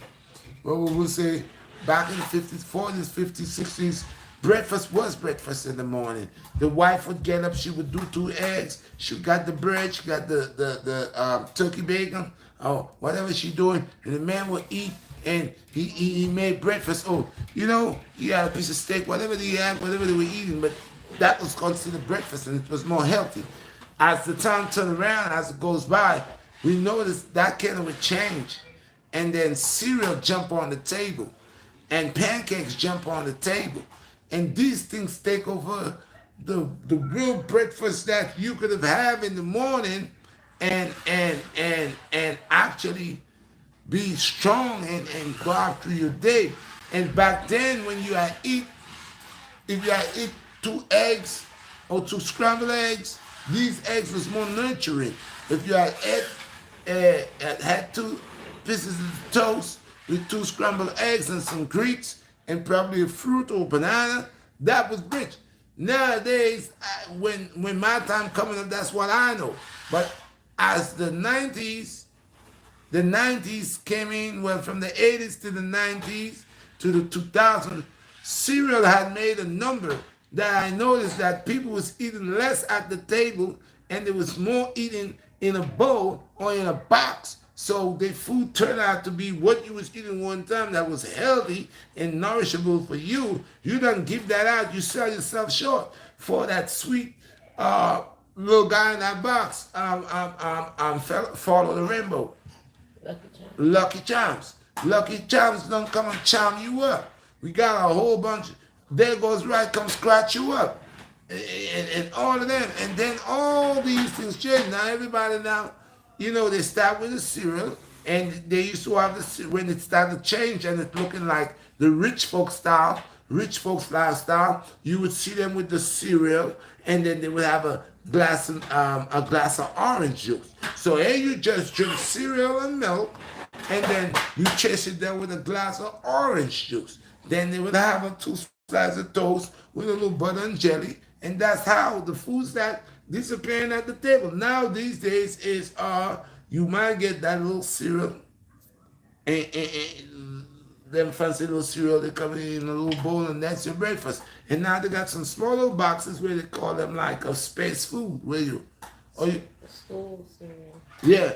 what we will say, back in the 50s, 40s, 50s, 60s, breakfast was breakfast in the morning. The wife would get up, she would do 2 eggs, she got the bread, she got the turkey bacon, or whatever she doing, and the man would eat, and he made breakfast. Oh, he had a piece of steak, whatever they had, whatever they were eating, but that was considered breakfast, and it was more healthy. As the time turned around, as it goes by, we noticed that kind of would change, and then cereal jump on the table, and pancakes jump on the table, and these things take over the real breakfast that you could have had in the morning, and actually be strong and go out through your day. And back then, when you had if you had eat 2 eggs or 2 scrambled eggs, these eggs was more nurturing. If you had 2 pieces of toast with 2 scrambled eggs and some grits and probably a fruit or banana, that was rich. Nowadays, when my time coming up, that's what I know. But as the 90s came in, well, from the 80s to the 90s to the 2000s, cereal had made a number that I noticed that people was eating less at the table and there was more eating in a bowl or in a box. So the food turned out to be what you was eating one time that was healthy and nourishable for you. You don't give that out. You sell yourself short for that sweet little guy in that box. Follow the rainbow. Lucky Charms. Lucky Charms don't come and charm you up. We got a whole bunch. There goes right, come scratch you up. And all of them. And then all these things change. Now everybody now, they start with the cereal. And they used to have when it started to change and it's looking like the rich folks lifestyle, you would see them with the cereal and then they would have a glass of orange juice. So here you just drink cereal and milk, and then you chase it down with a glass of orange juice. Then they would have a 2 slices of toast with a little butter and jelly, and that's how the foods that disappearing at the table. Now these days is you might get that little cereal and them fancy little cereal, they come in a little bowl and that's your breakfast. And now they got some small little boxes where they call them like a space food, School cereal. Yeah,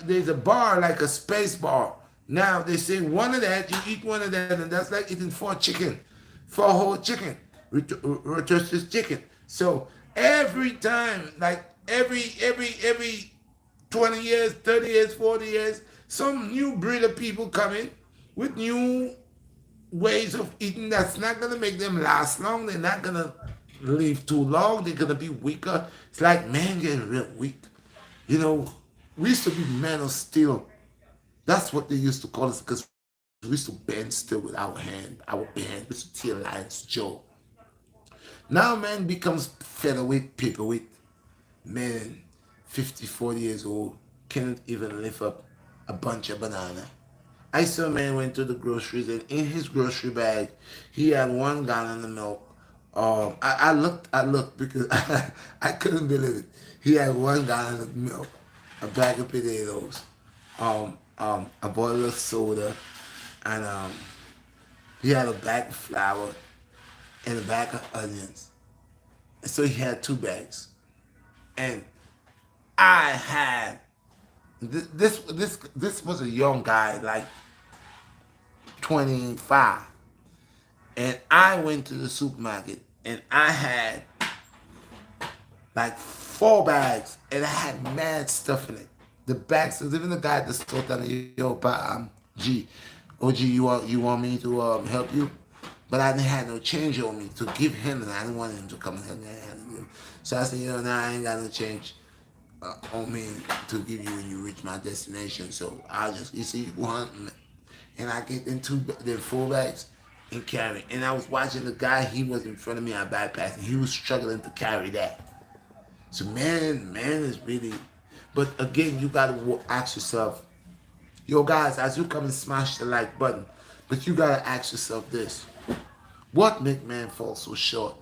there's a bar like a space bar. Now they say one of that, you eat one of that, and that's like eating 4 whole chicken, rotisserie chicken. So every time, like every 20 years, 30 years, 40 years, some new breed of people come in with new ways of eating that's not going to make them last long. They're not going to live too long. They're going to be weaker. It's like man getting real weak. We used to be men of steel. That's what they used to call us because we used to bend still with our hand. We used to tear lion's jaw. Now man becomes featherweight, paperweight. Man, 50, 40 years old, can't even lift up a bunch of banana. I saw a man went to the groceries and in his grocery bag, he had 1 gallon of milk, I looked because I couldn't believe it. He had 1 gallon of milk, a bag of potatoes, a bottle of soda, and he had a bag of flour and a bag of onions. And so he had 2 bags. And I had this was a young guy, like 25. And I went to the supermarket and I had like 4 bags, and I had mad stuff in it. The bags, so even the guy at the store telling me, yo, G, oh G, you want me to help you? But I didn't have no change on me to give him, and I didn't want him to come and help me. So I said, nah, I ain't got no change on me to give you when you reach my destination. So I'll just, you see, one, and I get into the 4 bags and carry. And I was watching the guy, he was in front of me, I bypassed, and he was struggling to carry that. So man is really, but again, you gotta ask yourself, yo guys, as you come and smash the like button, but you gotta ask yourself this: what make man fall so short?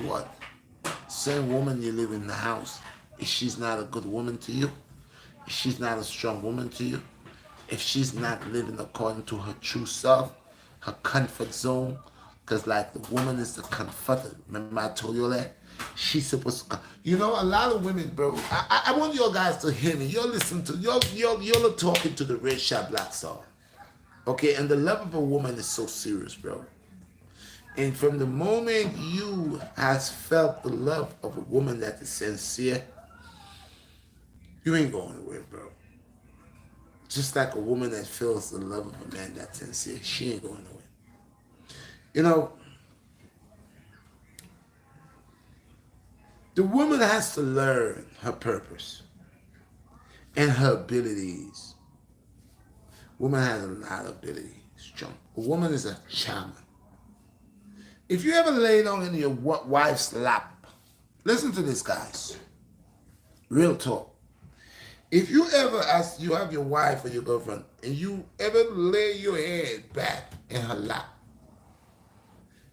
What? Same woman you live in the house, if she's not a good woman to you, if she's not a strong woman to you, if she's not living according to her true self, her comfort zone, because like the woman is the comforter. Remember I told you that? She's supposed to, you know, a lot of women, bro. I want you guys to hear me. You're listening to, you're talking to the Red Shot Black Star. Okay, and the love of a woman is so serious, bro. And from the moment you has felt the love of a woman that is sincere, you ain't going nowhere, bro. Just like a woman that feels the love of a man that's sincere, she ain't going nowhere. You know, the woman has to learn her purpose and her abilities. Woman has a lot of ability. Strong. A woman is a charmer. If you ever lay down in your wife's lap, listen to this, guys. Real talk. If you ever, as you have your wife or your girlfriend, and you ever lay your head back in her lap,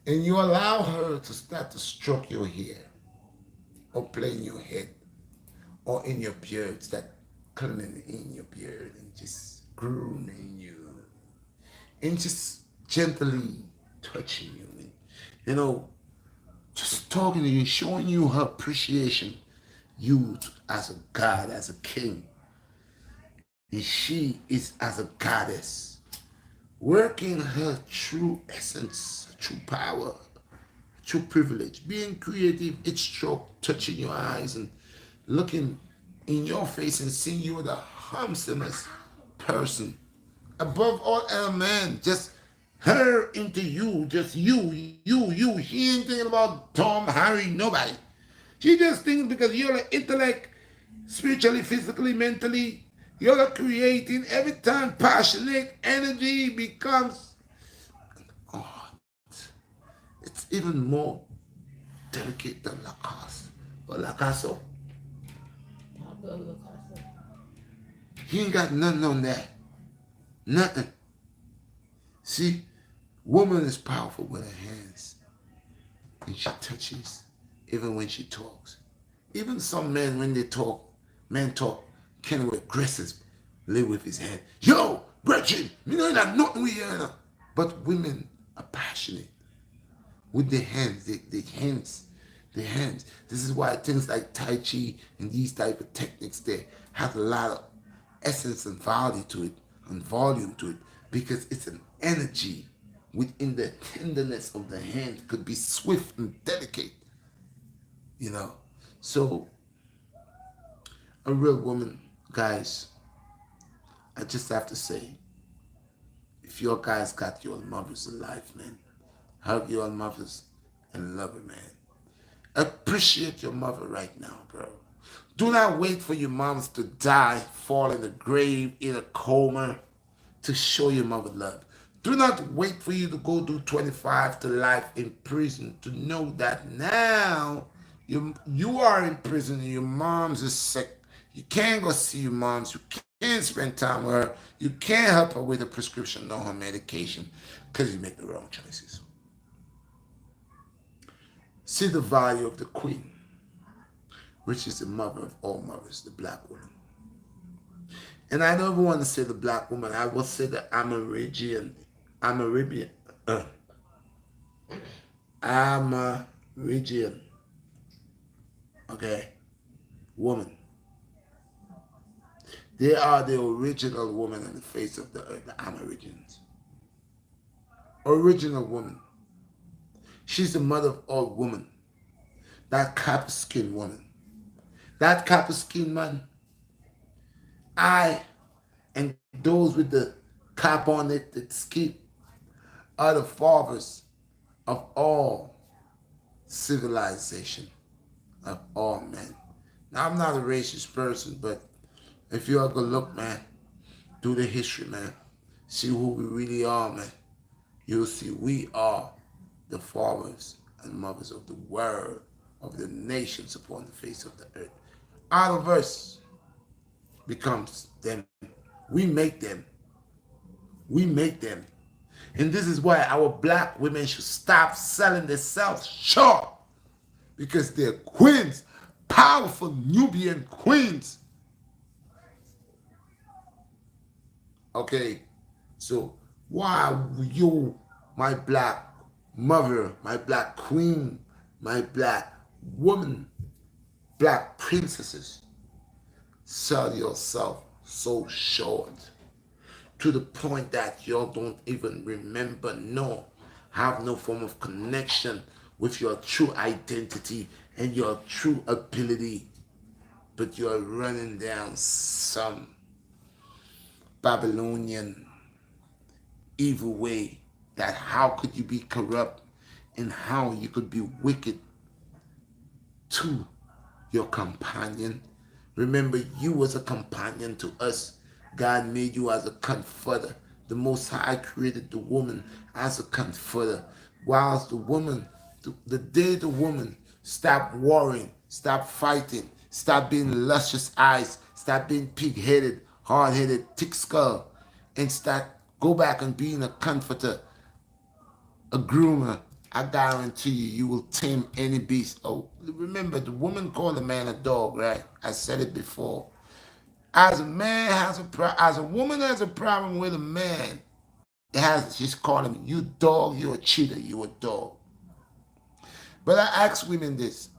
and you allow her to start to stroke your hair, or play in your head, or in your beard, start curling in your beard, and just grooming you, and just gently touching you, and, you know, just talking to you, showing you her appreciation, you as a god, as a king, and she is as a goddess, working her true essence, true power, true privilege, being creative, each stroke touching your eyes and looking in your face and seeing you the handsomest person. Above all other men, just her into you, just you. She ain't thinking about Tom, Harry, nobody. She just thinks because you're an intellect, spiritually, physically, mentally, you're creating every time passionate energy becomes it's even more delicate than Lacoste or Lacasso. Pablo Picasso. He ain't got nothing on that. Nothing. See, woman is powerful with her hands. And she touches, even when she talks. Even some men, when they talk, men talk kind of aggressive, live with his hand. Yo, Gretchen, you know that nothing we hear. But women are passionate with their hands, their hands. This is why things like Tai Chi and these type of techniques they have a lot of essence and value to it and volume to it because it's an energy within the tenderness of the hand could be swift and delicate, you know. So a real woman, guys, I just have to say, if your guys got your mothers alive, man, hug your mothers and love her, man. Appreciate your mother right now, bro. Do not wait for your moms to die, fall in the grave, in a coma, to show your mother love. Do not wait for you to go do 25 to life in prison to know that now you are in prison and your mom's is sick. You can't go see your moms. You can't spend time with her. You can't help her with a prescription, no her medication, because you make the wrong choices. See the value of the queen, which is the mother of all mothers, the black woman. And I don't want to say the black woman. I will say the Amerindian, uh, Amerindian, okay, woman. They are the original woman on the face of the earth, the Amerindians. Original woman. She's the mother of all women. That copper skin woman. That copper skin man. I and those with the cap on it, the skin, are the fathers of all civilization, of all men. Now, I'm not a racist person, but if you ever look, man, do the history, man, see who we really are, man, you'll see we are the fathers and mothers of the world, of the nations upon the face of the earth. Our verse becomes them. We make them. We make them. And this is why our black women should stop selling themselves short. Because they're queens, powerful Nubian queens. Okay? So why you, my black mother, my black queen, my black woman, black princesses, sell yourself so short to the point that y'all don't even remember, no, have no form of connection with your true identity and your true ability, but you're running down some Babylonian evil way that how could you be corrupt and how you could be wicked to your companion. Remember, you was a companion to us. God made you as a comforter. The Most High created the woman as a comforter. Whilst the woman, the day the woman stopped warring, stopped fighting, stopped being luscious eyes, stopped being pig-headed, hard-headed, thick skull, and go back and being a comforter, a groomer, I guarantee you will tame any beast. Oh, remember, the woman called a man a dog, right? I said it before. As a man has as a woman has a problem with a man, she's calling him, you dog, you a cheater, you a dog. But I ask women this,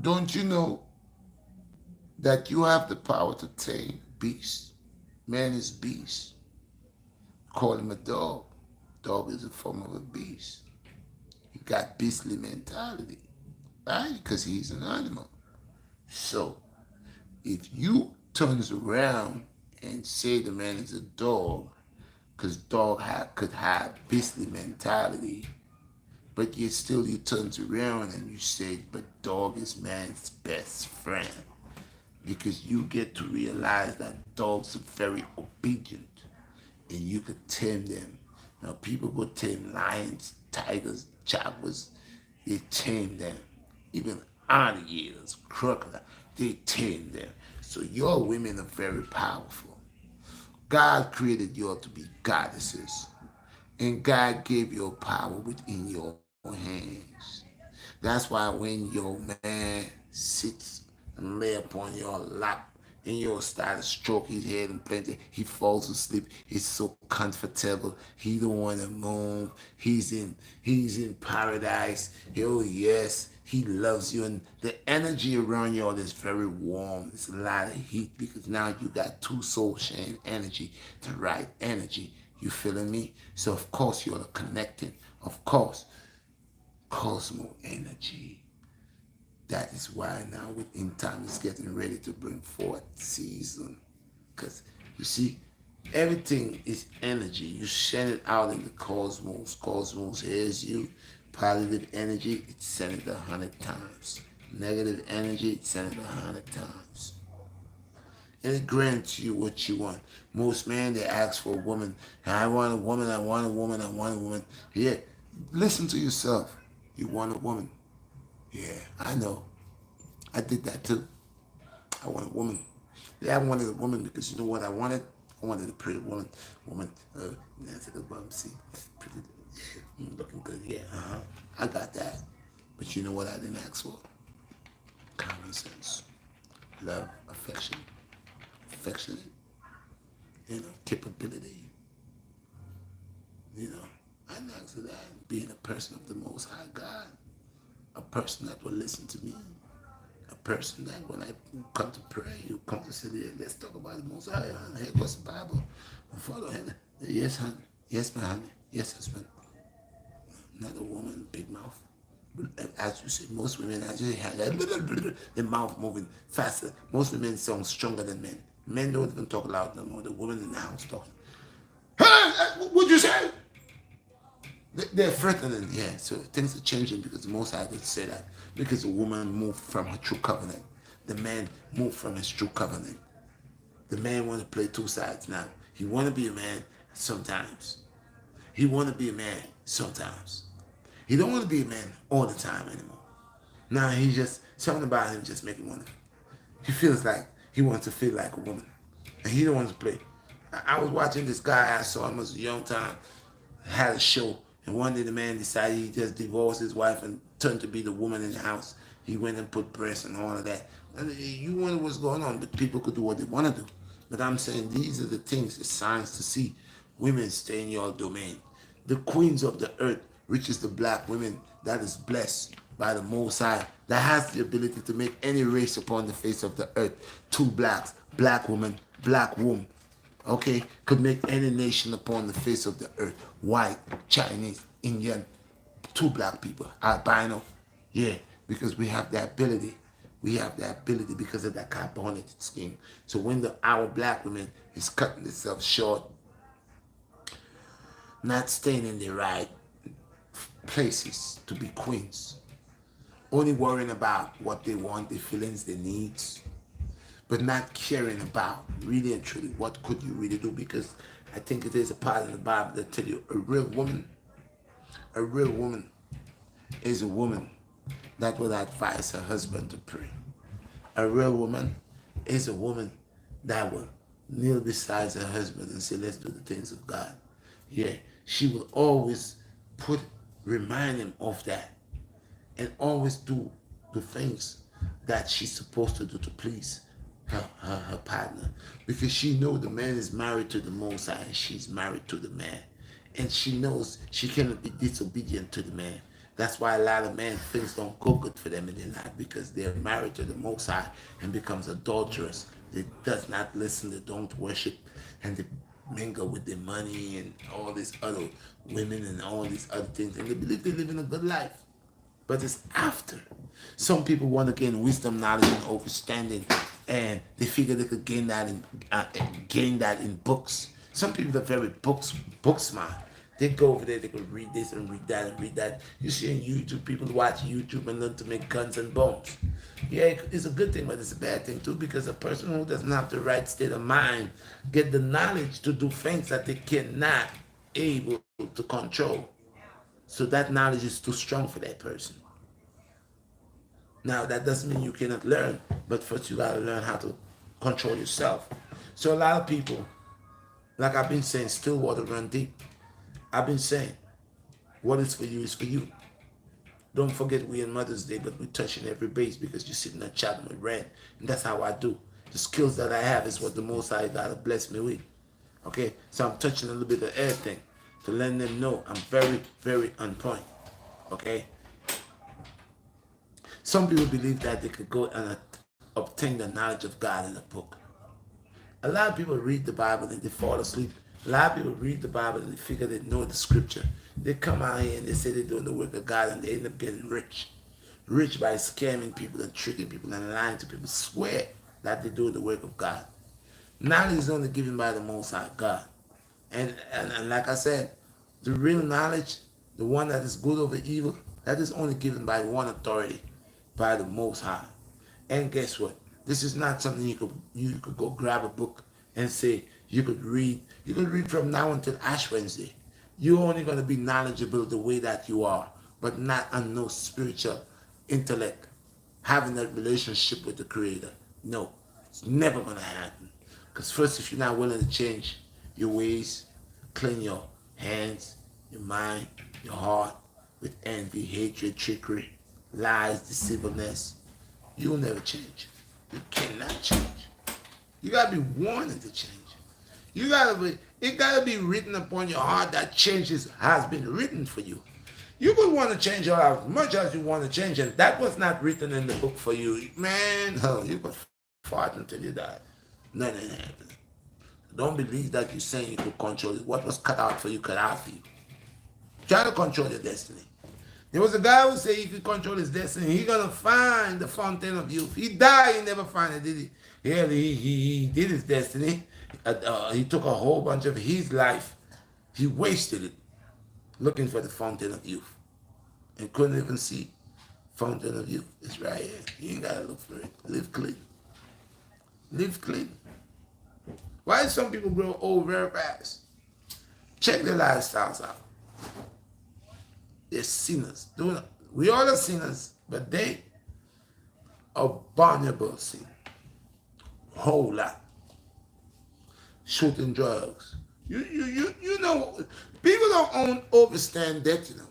don't you know that you have the power to tame beasts? Man is beast. Call him a dog. Dog is a form of a beast. He got beastly mentality, right? Because he's an animal. So if you turns around and say the man is a dog, because dog could have beastly mentality, but yet still you turns around and you say, but dog is man's best friend, because you get to realize that dogs are very obedient and you could tame them. Now people go tame lions, tigers, jaguars, they tame them. Even alligators, crocodiles, they tame them. So your women are very powerful. God created you all to be goddesses. And God gave your power within your hands. That's why when your man sits and lay upon your lap and you'll start to stroke his head and plenty, he falls asleep. He's so comfortable. He don't want to move. He's in paradise. Oh yes, he loves you, and the energy around you all is very warm. It's a lot of heat because now you got two soul sharing energy, the right energy. You feeling me? So of course you're connecting. Of course, cosmo energy. That is why now within time is getting ready to bring forth season. Because you see, everything is energy. You send it out in the cosmos. Cosmos hears you. Positive energy, it sends it 100 times. Negative energy, it sends it 100 times. And it grants you what you want. Most men, they ask for a woman. I want a woman, I want a woman, I want a woman. Yeah, listen to yourself. You want a woman. Yeah, I know. I did that too. I want a woman. Yeah, I wanted a woman because you know what I wanted? I wanted a pretty woman. Woman, Nancy the Bumsy. Pretty, yeah, looking good. Yeah, I got that. But you know what I didn't ask for? Common sense, love, affectionate, capability. You know, I didn't ask for that. Being a person of the Most High God, a person that will listen to me, a person that when I come to pray, you come to say, "Yeah, let's talk about the Most High. Hey, what's the Bible? Follow him." Yes, honey. Yes, my honey. Yes, husband. Not a woman, big mouth. As you say, most women actually have the mouth moving faster. Most women sound stronger than men. Men don't even talk loud no more. The women in the house talking. Hey, what'd you say? They're threatening, yeah. So things are changing because the Most High did say that. Because the woman moved from her true covenant. The man moved from his true covenant. The man want to play two sides now. He want to be a man sometimes. He want to be a man sometimes. He don't want to be a man all the time anymore. Now he just, something about him just make him want to. He feels like he wants to feel like a woman. And he don't want to play. I was watching this guy I saw him as a young time, had a show, and one day the man decided he just divorced his wife and turned to be the woman in the house. He went and put breasts and all of that. And you wonder what's going on, but people could do what they want to do. But I'm saying these are the things, the signs to see. Women stay in your domain. The queens of the earth, which is the black women that is blessed by the Most High, that has the ability to make any race upon the face of the earth. Two blacks, black woman, black woman, okay, could make any nation upon the face of the earth. White, Chinese, Indian, two black people, albino, yeah, because we have the ability. We have the ability because of that carbonated skin. So when our black woman is cutting itself short, not staying in the right places to be queens, only worrying about what they want, their feelings, their needs, but not caring about really and truly what could you really do. Because I think it is a part in the Bible that tell you a real woman is a woman that will advise her husband to pray. A real woman is a woman that will kneel beside her husband and say, let's do the things of God. Yeah, she will always put, remind him of that and always do the things that she's supposed to do to please her partner. Because she knows the man is married to the Most High and she's married to the man. And she knows she cannot be disobedient to the man. That's why a lot of men, things don't go good for them in their life because they're married to the Most High and becomes adulterous. They does not listen, they don't worship, and they mingle with their money and all these other women and all these other things. And they believe they're living a good life. But it's after. Some people want to gain wisdom, knowledge, and understanding, and they figure they could gain that in books. Some people are very book smart. They go over there, they could read this and read that and read that. You see on YouTube, people watch YouTube and learn to make guns and bombs. Yeah, it's a good thing, but it's a bad thing too, because a person who doesn't have the right state of mind get the knowledge to do things that they cannot able to control. So that knowledge is too strong for that person. Now, that doesn't mean you cannot learn, but first you got to learn how to control yourself. So a lot of people, like I've been saying, still water run deep. I've been saying, what is for you is for you. Don't forget we in Mother's Day, but we're touching every base because you're sitting there chatting with Red. And that's how I do. The skills that I have is what the Most High God has blessed me with. Okay? So I'm touching a little bit of everything to let them know I'm very, very on point. Okay? Some people believe that they could go and obtain the knowledge of God in a book. A lot of people read the Bible and they fall asleep. A lot of people read the Bible and they figure they know the scripture. They come out here and they say they're doing the work of God and they end up getting rich. Rich by scamming people and tricking people and lying to people. Swear that they do the work of God. Knowledge is only given by the Most High God. And like I said, the real knowledge, the one that is good over evil, that is only given by one authority, by the Most High. And guess what? This is not something you could go grab a book and say you could read. You could read from now until Ash Wednesday. You're only going to be knowledgeable the way that you are, but not on no spiritual intellect, having that relationship with the Creator. No. It's never gonna happen. Because first, if you're not willing to change your ways, clean your hands, your mind, your heart with envy, hatred, trickery, lies, deceitfulness, you'll never change. You cannot change. You gotta be wanting to change. It gotta be written upon your heart that changes has been written for you. You could want to change your life as much as you want to change, and that was not written in the book for you. Man, you could fart until you die. Nothing happened. Don't believe that you're saying you could control it. What was cut out for you, cut out for you. Try to control your destiny. There was a guy who said he could control his destiny. He's gonna find the fountain of youth. He died, he never found it, did he? Yeah, he did his destiny. He took a whole bunch of his life. He wasted it looking for the fountain of youth and couldn't even see fountain of youth. It's right here. You ain't gotta look for it. Live clean. Live clean. Why do some people grow old very fast? Check their lifestyles out. They're sinners. We all are sinners, but they are vulnerable sin. Whole lot. Shooting drugs. You know, people don't understand that, you know.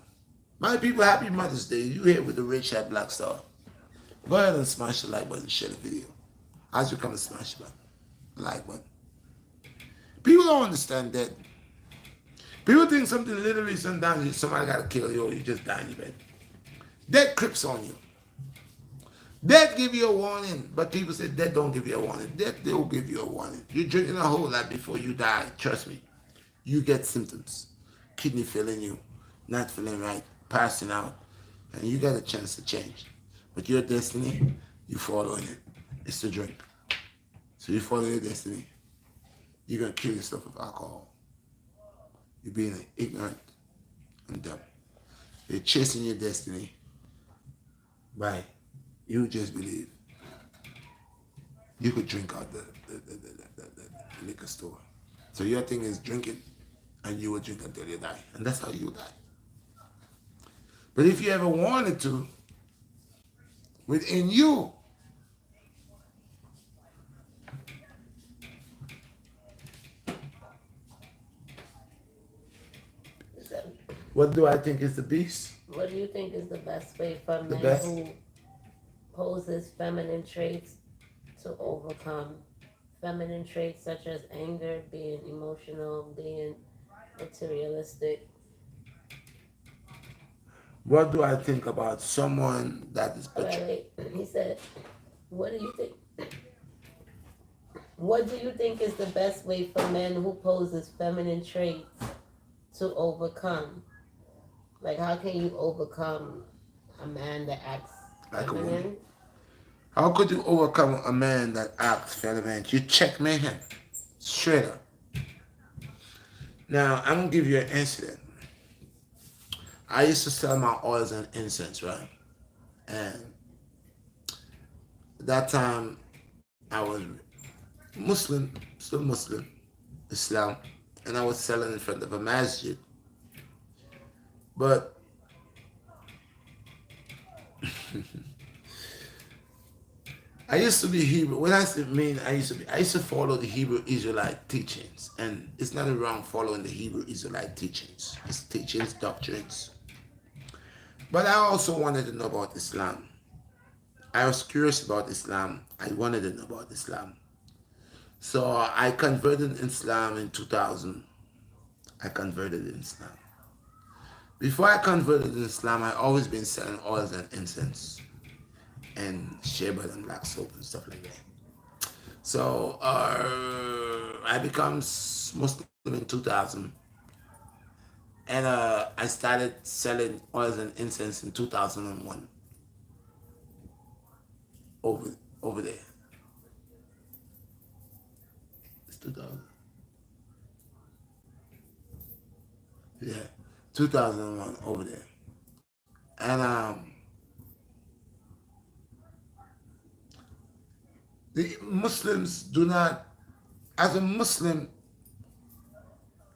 My people, happy Mother's Day. You here with the Redshot BlackStar. Go ahead and smash the like button, share the video. As you come and smash the button, like button. People don't understand that. People think something literally sometimes somebody gotta kill you or you just die in your bed. Death creeps on you. Death give you a warning, but people say death don't give you a warning. Death, they will give you a warning. You're drinking a whole lot before you die. Trust me. You get symptoms. Kidney failing you, not feeling right, passing out, and you got a chance to change. But your destiny, you follow it. It's to drink. So you follow your destiny. You're gonna kill yourself with alcohol. You're being ignorant and dumb. You're chasing your destiny by you just believe you could drink out the liquor store. So your thing is drinking, and you will drink until you die. And that's how you die. But if you ever wanted to, within you, what do I think is the beast? What do you think is the best way for The men best? who poses feminine traits to overcome feminine traits such as anger, being emotional, being materialistic? What do I think about someone that is Wait. He said, "What do you think? What do you think is the best way for men who poses feminine traits to overcome? Like, how can you overcome a man that acts like a feminine?" woman? How could you overcome a man that acts feminine? You checkmate him. Straight up. Now, I'm going to give you an incident. I used to sell my oils and incense, right? And at that time, I was Muslim, still Muslim, Islam, and I was selling in front of a masjid. But I used to be Hebrew. When I say mean, I used to follow the Hebrew Israelite teachings, and it's nothing wrong following the Hebrew Israelite teachings. It's teachings, doctrines. But I also wanted to know about Islam. I was curious about Islam. I wanted to know about Islam. So I converted Islam in 2000. I converted in Islam. Before I converted in Islam, I always been selling oils and incense and sherbet and black soap and stuff like that. So I became Muslim in 2000, and I started selling oils and incense in 2001 over there. It's 2000. Yeah, 2001 over there. And the Muslims do not, as a Muslim,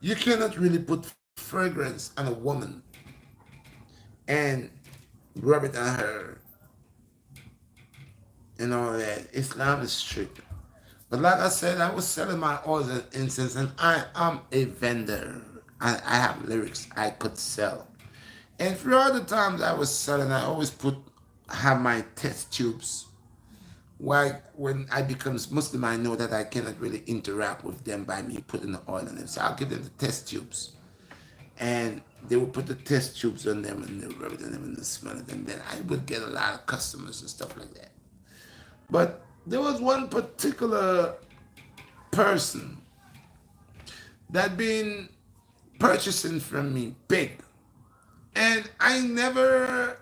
you cannot really put fragrance on a woman and rub it on her and all that. Islam is strict. But like I said, I was selling my oils and incense, and I am a vendor. I have lyrics I could sell. And throughout the times I was selling, I always have my test tubes. Why, when I becomes Muslim, I know that I cannot really interact with them by me putting the oil on them. So I'll give them the test tubes. And they would put the test tubes on them and they would rub it on them and they smell it. And then I would get a lot of customers and stuff like that. But there was one particular person that been purchasing from me big. And I never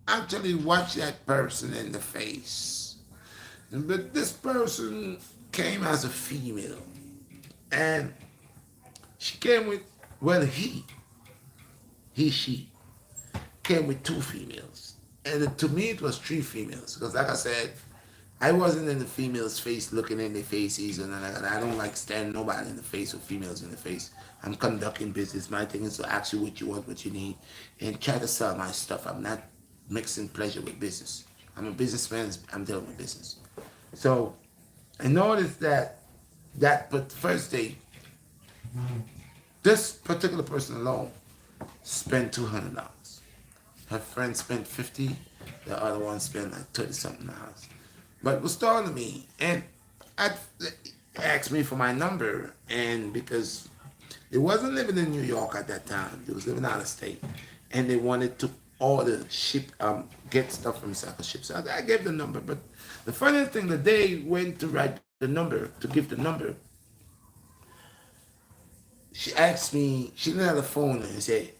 actually watched that person in the face. But this person came as a female. And she came with, well, she came with two females. And to me, it was three females. Because like I said, I wasn't in the female's face looking in their faces, and I don't like staring nobody in the face or females in the face. I'm conducting business. My thing is to ask you what you want, what you need, and try to sell my stuff. I'm not mixing pleasure with business. I'm a businessman. I'm dealing with business. So I noticed but first day, this particular person alone spent $200. Her friend spent 50. The other one spent like 30 something dollars. But it was talking to me, and I asked me for my number, and because they wasn't living in New York at that time, they was living out of state, and they wanted to order get stuff from Cycle Ship. So I gave the number. But the funny thing, the day went to write the number, to give the number, she asked me, she didn't have the phone, and said,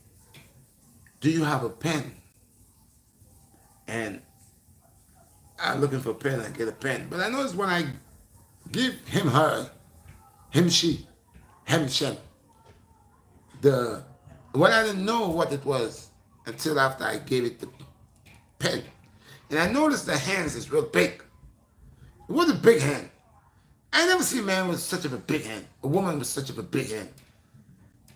"Do you have a pen?" And I'm looking for a pen, I get a pen. But I noticed when I give him her, him she, him shem, I didn't know what it was until after I gave it the pen. And I noticed the hands is real big. It was a big hand. I never see a man with such of a big hand, a woman with such of a big hand.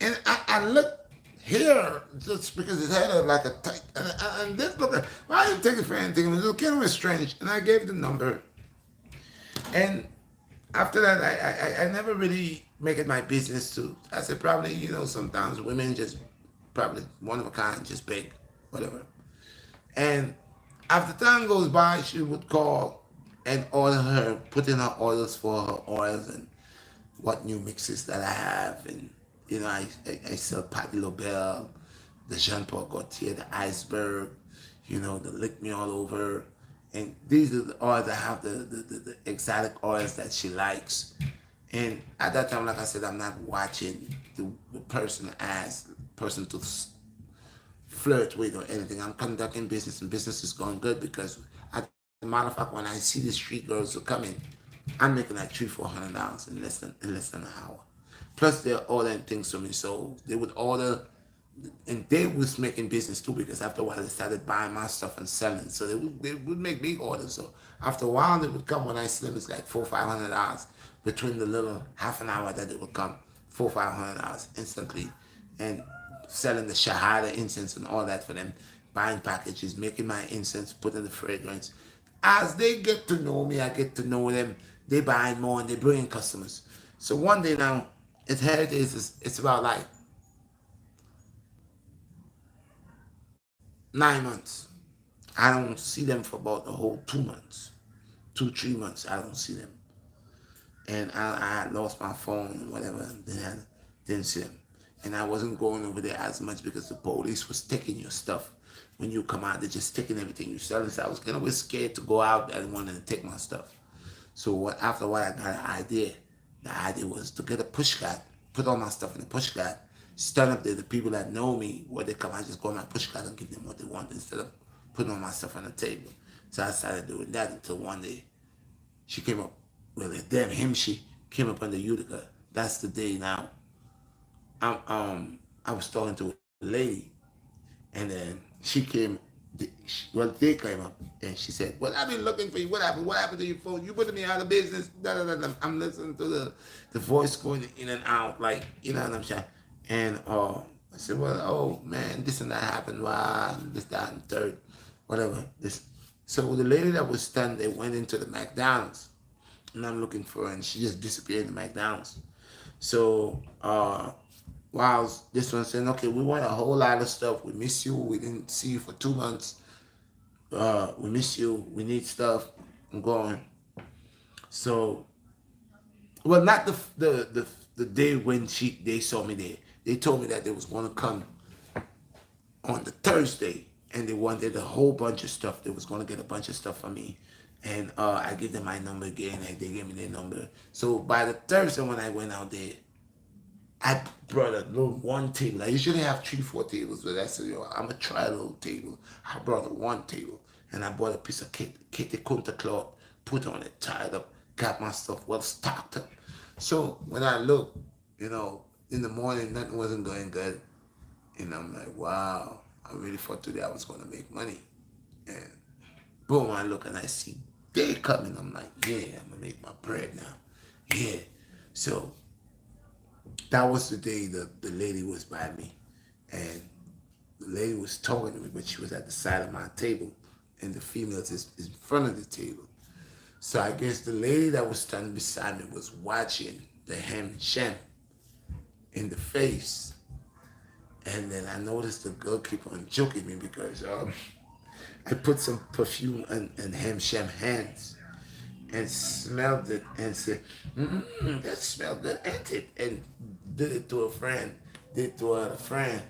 And I looked here just because it had like a tight, and this look, why didn't take it for anything? It was kind of strange. And I gave the number. And after that, I never really make it my business to. I said, probably, sometimes women just probably one of a kind, just big, whatever. And after time goes by, she would call and order her, put in her orders for her oils and what new mixes that I have. And, I sell Patti LaBelle, the Jean Paul Gaultier, the Iceberg, the Lick Me All Over. And these are the oils that have the exotic oils that she likes. And at that time, like I said, I'm not watching the person to flirt with or anything. I'm conducting business, and business is going good because, as a matter of fact, when I see the street girls who come in, I'm making like $300-400 in less than an hour. Plus, they're ordering things from me, so they would order, and they was making business too because after a while they started buying my stuff and selling. So they would make big orders. So after a while they would come when I see them, it's like $400-500 between the little half an hour that they would come, $400-500 instantly, and selling the Shahada incense and all that for them, buying packages, making my incense, putting the fragrance. As they get to know me, I get to know them. They buy more and they bring in customers. So one day now, it's about like 9 months. I don't see them for about the whole 2 months, 2-3 months. I don't see them, and I had lost my phone and whatever. And then I didn't see them, and I wasn't going over there as much because the police was taking your stuff. When you come out, they're just taking everything you sell. So I was kind of scared to go out and wanted to take my stuff. So after a while, I got an idea. The idea was to get a push cart, put all my stuff in the push cart, stand up there. The people that know me, when they come, I just go on my push cart and give them what they want instead of putting all my stuff on the table. So I started doing that until one day she came up with it. She came up on the Utica. That's the day now. I was talking to a lady, and then she came. They came up and she said, "Well, I've been looking for you. What happened? What happened to your phone? You putting me out of business." Da, da, da, da. I'm listening to the voice going in and out, like, you know what I'm saying. And I said, "Well, oh man, this and that happened. Wow, this, that, and third, whatever." This. So the lady that was standing there went into the McDonald's, and I'm looking for her, and she just disappeared in McDonald's. So while this one saying, okay, we want a whole lot of stuff. We miss you. We didn't see you for 2 months. We miss you. We need stuff. I'm going. So, well, not the day when they saw me there. They told me that they was going to come on the Thursday, and they wanted a whole bunch of stuff. They was going to get a bunch of stuff for me, and I give them my number again, and they gave me their number. So by the Thursday when I went out there, I brought a little one table. I usually have 3, 4 tables, but I said, yo, I'm gonna try a little table. I brought a one table, and I bought a piece of kitty kunta cloth, put on it, tied up, got my stuff well stocked up. So when I look, in the morning, nothing wasn't going good. And I'm like, wow, I really thought today I was gonna make money. And boom, I look and I see day coming. I'm like, yeah, I'm gonna make my bread now. Yeah. So that was the day the lady was by me. And the lady was talking to me, but she was at the side of my table. And the female is in front of the table. So I guess the lady that was standing beside me was watching the ham shem in the face. And then I noticed the girl keep on joking me because I put some perfume in ham shem hands and smelled it and said, that smells good, ain't it? And did it to a friend, did it to a friend.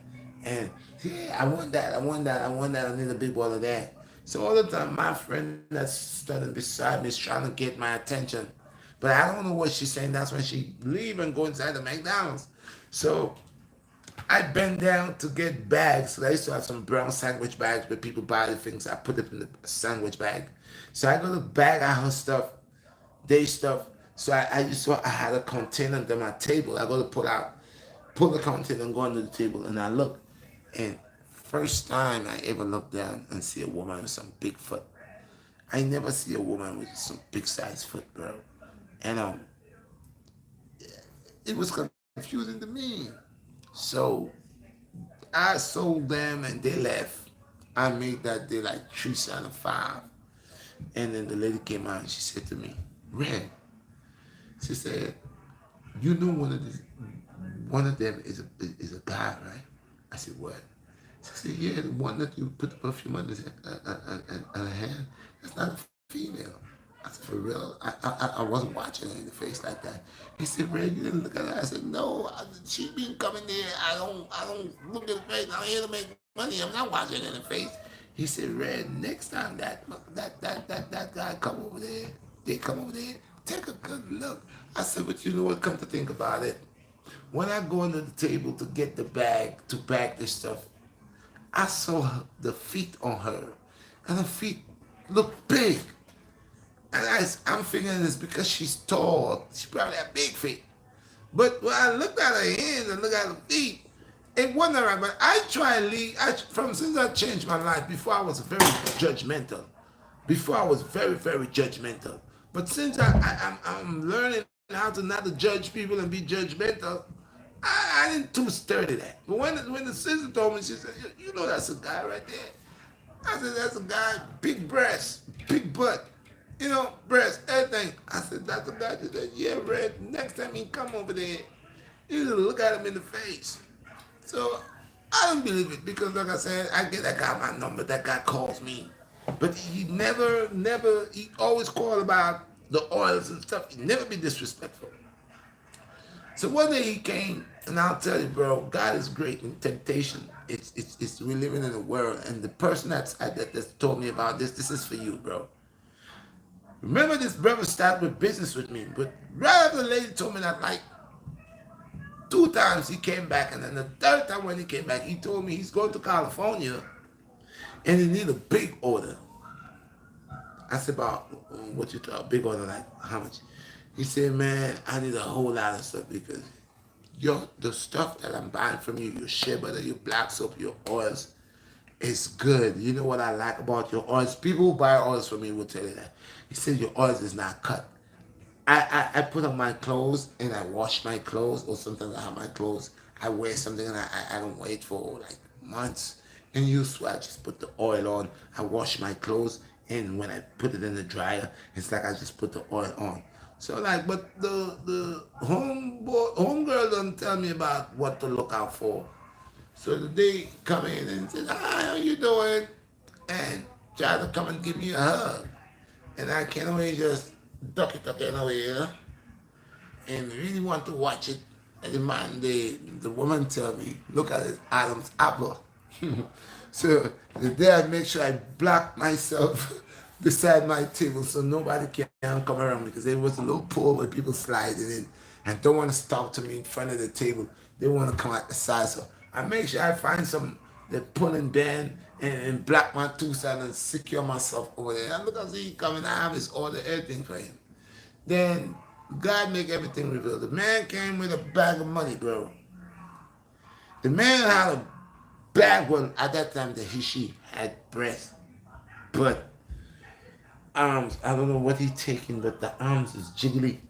And yeah, I want that, I want that, I want that, I need a big bottle of that. So all the time, my friend that's standing beside me is trying to get my attention. But I don't know what she's saying. That's when she leave and go inside the McDonald's. So I bent down to get bags. So I used to have some brown sandwich bags where people buy the things. I put it in the sandwich bag. So I go to bag out her stuff, day stuff. So I had a container under my table. I go to pull the container and go under the table, and I look, and first time I ever look down and see a woman with some big foot. I never see a woman with some big size foot, bro. And it was confusing to me. So I sold them and they left. I made that day like 375. And then the lady came out and she said to me, Red, she said, you know one of them is a guy, right? I said, what? She said, yeah, the one that you put the perfume on his on her hand, that's not a female. I said, for real? I wasn't watching her in the face like that. He said, Red, you didn't look at her. I said, no, she been coming there. I don't look at the face. I'm here to make money. I'm not watching her in the face. He said, Red, next time that guy come over there, they come over there, take a good look. I said, but you know what? Come to think about it, when I go under the table to get the bag to bag this stuff, I saw the feet on her, and her feet look big. And I'm figuring it's because she's tall. She probably have big feet. But when I looked at her hands and looked at her feet, it wasn't right. But I try and leave. From since I changed my life, before I was very judgmental. Before I was very, very judgmental. But since I'm learning how to not to judge people and be judgmental, I didn't too sturdy that. But when the sister told me, she said, you know that's a guy right there. I said, that's a guy, big breast, big butt, breast, everything. I said, that's a guy. She said, yeah, Red, next time he come over there, you need to look at him in the face. So I don't believe it because, like I said, I get that guy my number. That guy calls me. But he he always called about the oils and stuff. He never be disrespectful. So one day he came, and I'll tell you, bro, God is great in temptation. It's we're living in a world, and the person that's told me about this is for you, bro. Remember, this brother started with business with me, but right after the lady told me that, like 2 times he came back, and then the third time when he came back, he told me he's going to California, and he need a big order. I said, about what you thought, big order, like how much? He said, man, I need a whole lot of stuff because the stuff that I'm buying from you, your shea butter, your black soap, your oils, is good. You know what I like about your oils? People who buy oils from me will tell you that. He said your oils is not cut. I put on my clothes and I wash my clothes, or sometimes I have my clothes. I wear something and I don't wait for like months. And usually I just put the oil on. I wash my clothes, and when I put it in the dryer, it's like I just put the oil on. So like, but the home girl don't tell me about what to look out for. So the day come in and said, "Hi, how you doing?" and try to come and give me a hug, and I can't always just duck it away, you know? And really want to watch it. And the woman tell me, "Look at it, Adam's apple." So the day I make sure I block myself beside my table so nobody can come around because there was a little pool where people sliding in and don't want to stop to me in front of the table. They want to come at the side. So I make sure I find some the pulling band and block my two sides and secure myself over there. And look, I see he coming. I have his order, everything for him. Then God make everything reveal. The man came with a bag of money, bro. The man had a bag. Well, at that time, she had breast, but arms. I don't know what he taking, but the arms is jiggly,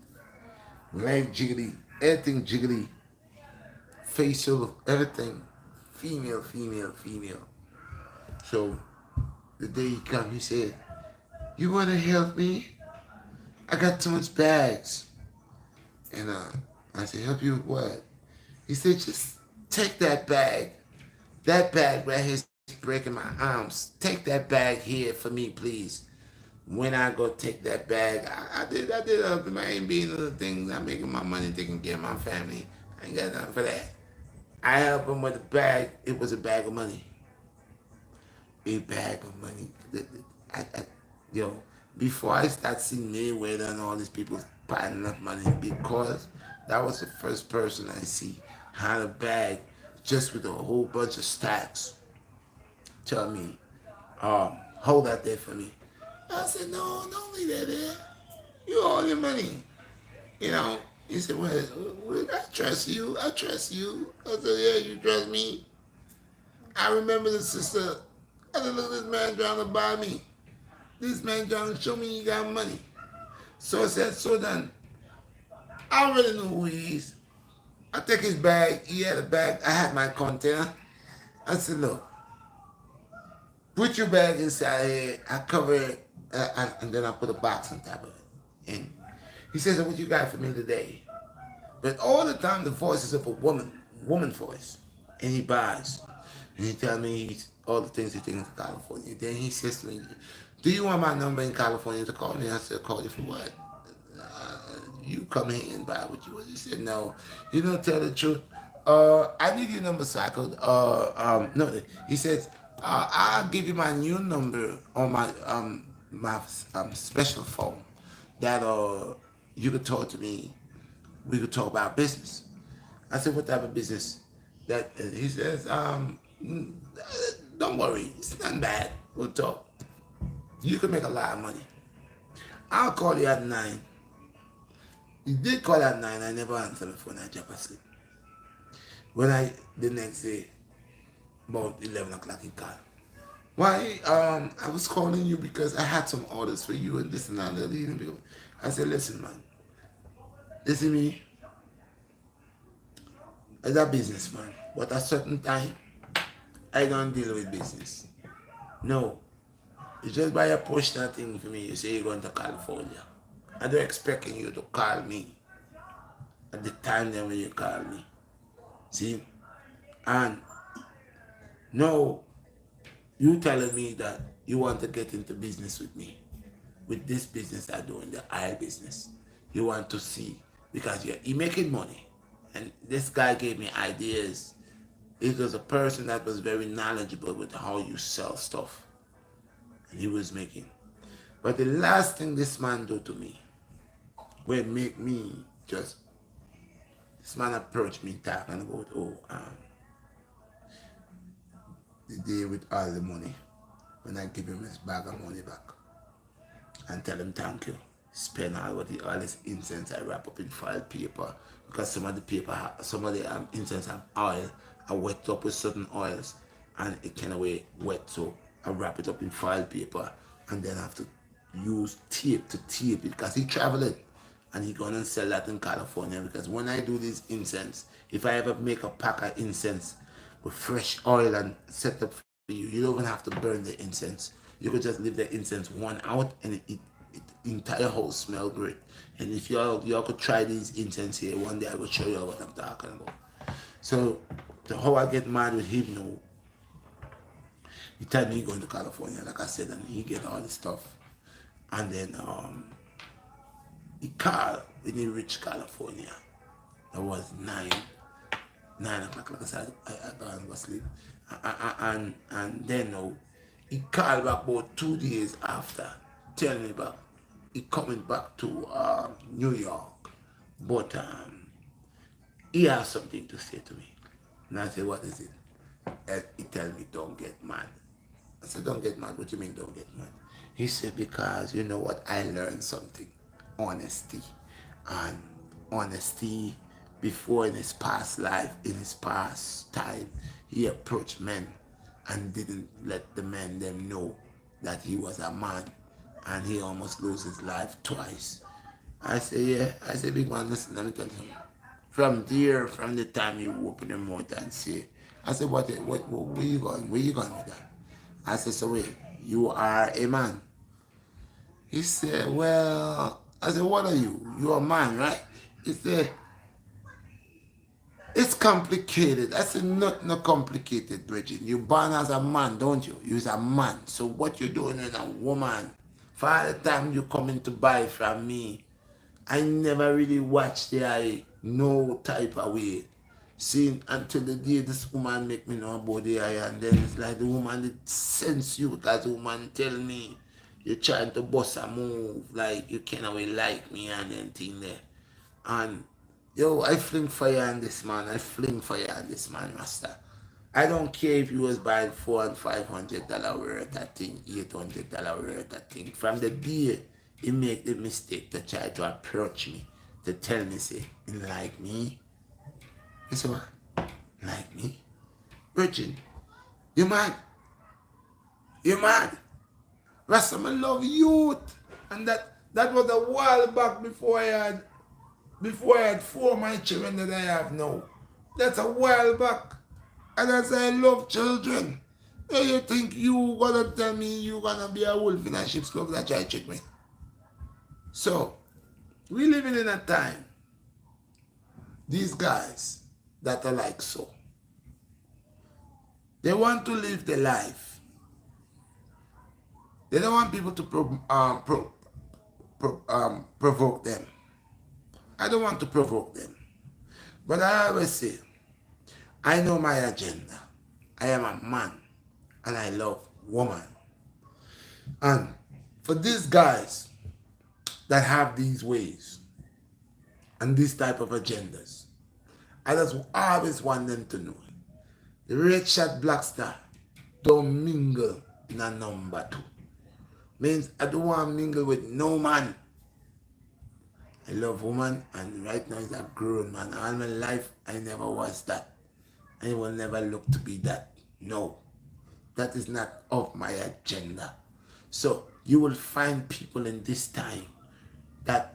leg jiggly, everything jiggly, facial, everything, female, female, female. So the day he come, he said, "You wanna help me? I got too much bags." And I said, "Help you with what?" He said, "Just take that bag. That bag right here is breaking my arms. Take that bag here for me, please." When I go take that bag, I did other man being other things. I'm making my money, taking care of my family. I ain't got nothing for that. I help him with a bag. It was a bag of money. A bag of money. I, yo, before I start seeing Mayweather and all these people piling up money, because that was the first person I see had a bag just with a whole bunch of stacks. Tell me, hold that there for me. I said, "No, don't leave that there. You owe your money." You know, he said, "Well, I trust you. I trust you." I said, "Yeah, you trust me." I remember the sister. I said, "Look at this man trying to buy me. This man trying to show me he got money." So I said, "So then, I already know who he is." I take his bag. He had a bag. I had my container. I said, "Look, put your bag inside here. I cover it, and then I put a box on top of it." And he says, "What you got for me today?" But all the time, the voice is of a woman voice. And he buys. And he tell me all the things he thinks in California. Then he says to me, "Do you want my number in California to call me?" I said, "Call you for what? You come here and buy what you want." He said, "No, you don't tell the truth. I need your number so I could, no." He says, "I'll give you my new number on my special phone that you could talk to me. We could talk about business." I said, "What type of business?" That he says, "Don't worry, it's not bad. We'll talk. You can make a lot of money. I'll call you at 9." He did call at 9. I never answered the phone. I dropped asleep. When the next day, about 11 o'clock, he called. "Why? I was calling you because I had some orders for you and this and that." I said, "Listen, man. Listen to me. As a businessman, but at a certain time, I don't deal with business. No, it's just by a push that thing for me. You say you're going to California. I don't expecting you to call me at the time then when you call me. See? And no, you telling me that you want to get into business with me. With this business I do in the oil business. You want to see because you're making money. And this guy gave me ideas. He was a person that was very knowledgeable with how you sell stuff. And he was making. But the last thing this man do to me will make me just, this man approached me talking about, the day with all the money, when I give him his bag of money back and tell him thank you. Spend all this incense I wrap up in foil paper because some of the paper, some of the incense have oil. I wet up with certain oils and it kind of way wet, so I wrap it up in foil paper and then I have to use tape to tape it because he traveled and he gonna sell that in California because when I do this incense, if I ever make a pack of incense with fresh oil and set up for you, you don't even have to burn the incense. You could just leave the incense one out and it entire house smell great. And if you could try these incense here, one day I will show you what I'm talking about. So how I get mad with him now, he told me he going to California, like I said, and he get all the stuff. And then he called when he reached California. That was 9 o'clock, like I said, I go and go sleep. And then now, he called back about 2 days after, telling me back, he coming back to New York, but he has something to say to me. And I said, what is it? And he tell me, don't get mad. I said, don't get mad. What do you mean, don't get mad? He said, because you know what? I learned something. Honesty. And honesty before in his past life, in his past time, he approached men and didn't let the men them know that he was a man. And he almost lost his life twice. I said, yeah. I said, big man, listen, let me tell you something. From there, from the time you open your mouth and say, I said, where you going? Where you going with that? I said, so wait, you are a man. He said, well, I said, what are you? You're a man, right? He said, it's complicated. I said, not complicated, Bridget. You born as a man, don't you? You're a man. So what you're doing is a woman. For all the time you coming to buy from me, I never really watched the eye no type of way. See, until the day this woman make me know about the eye, and then it's like the woman that sense you, because the woman tell me you're trying to bust a move, like you can't really like me and anything there. And yo, I fling fire on this man, I fling fire on this man, master. I don't care if you was buying $400 and $500 worth of thing, $800 worth of thing. From the day he make the mistake to try to approach me, to tell me, say, you like me? He said, what? Like me? Virgin, you mad? You mad? Rasta, I love youth. And that was a while back before I had 4 of my children that I have now. That's a while back. And I say I love children. Do you think you gonna tell me you gonna be a wolf in a sheep's clothing that try to trick me? So, we living in a time, these guys that are like so, they want to live their life. They don't want people to provoke them. I don't want to provoke them. But I always say, I know my agenda. I am a man and I love woman. And for these guys that have these ways and these type of agendas, I just always want them to know the Redshot BlackStar don't mingle in a number 2. Means I don't want to mingle with no man. I love woman, and right now he's a grown man. All my life I never was that. I will never look to be that. No. That is not of my agenda. So you will find people in this time that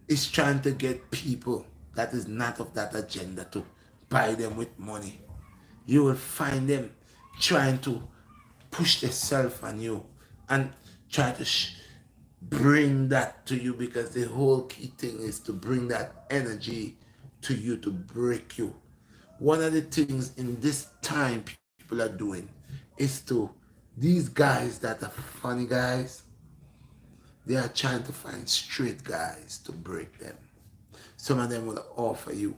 is trying to get people that is not of that agenda to buy them with money. You will find them trying to push themselves on you and try to bring that to you, because the whole key thing is to bring that energy to you to break you. One of the things in this time people are doing is to, these guys that are funny guys, they are trying to find straight guys to break them. Some of them will offer you.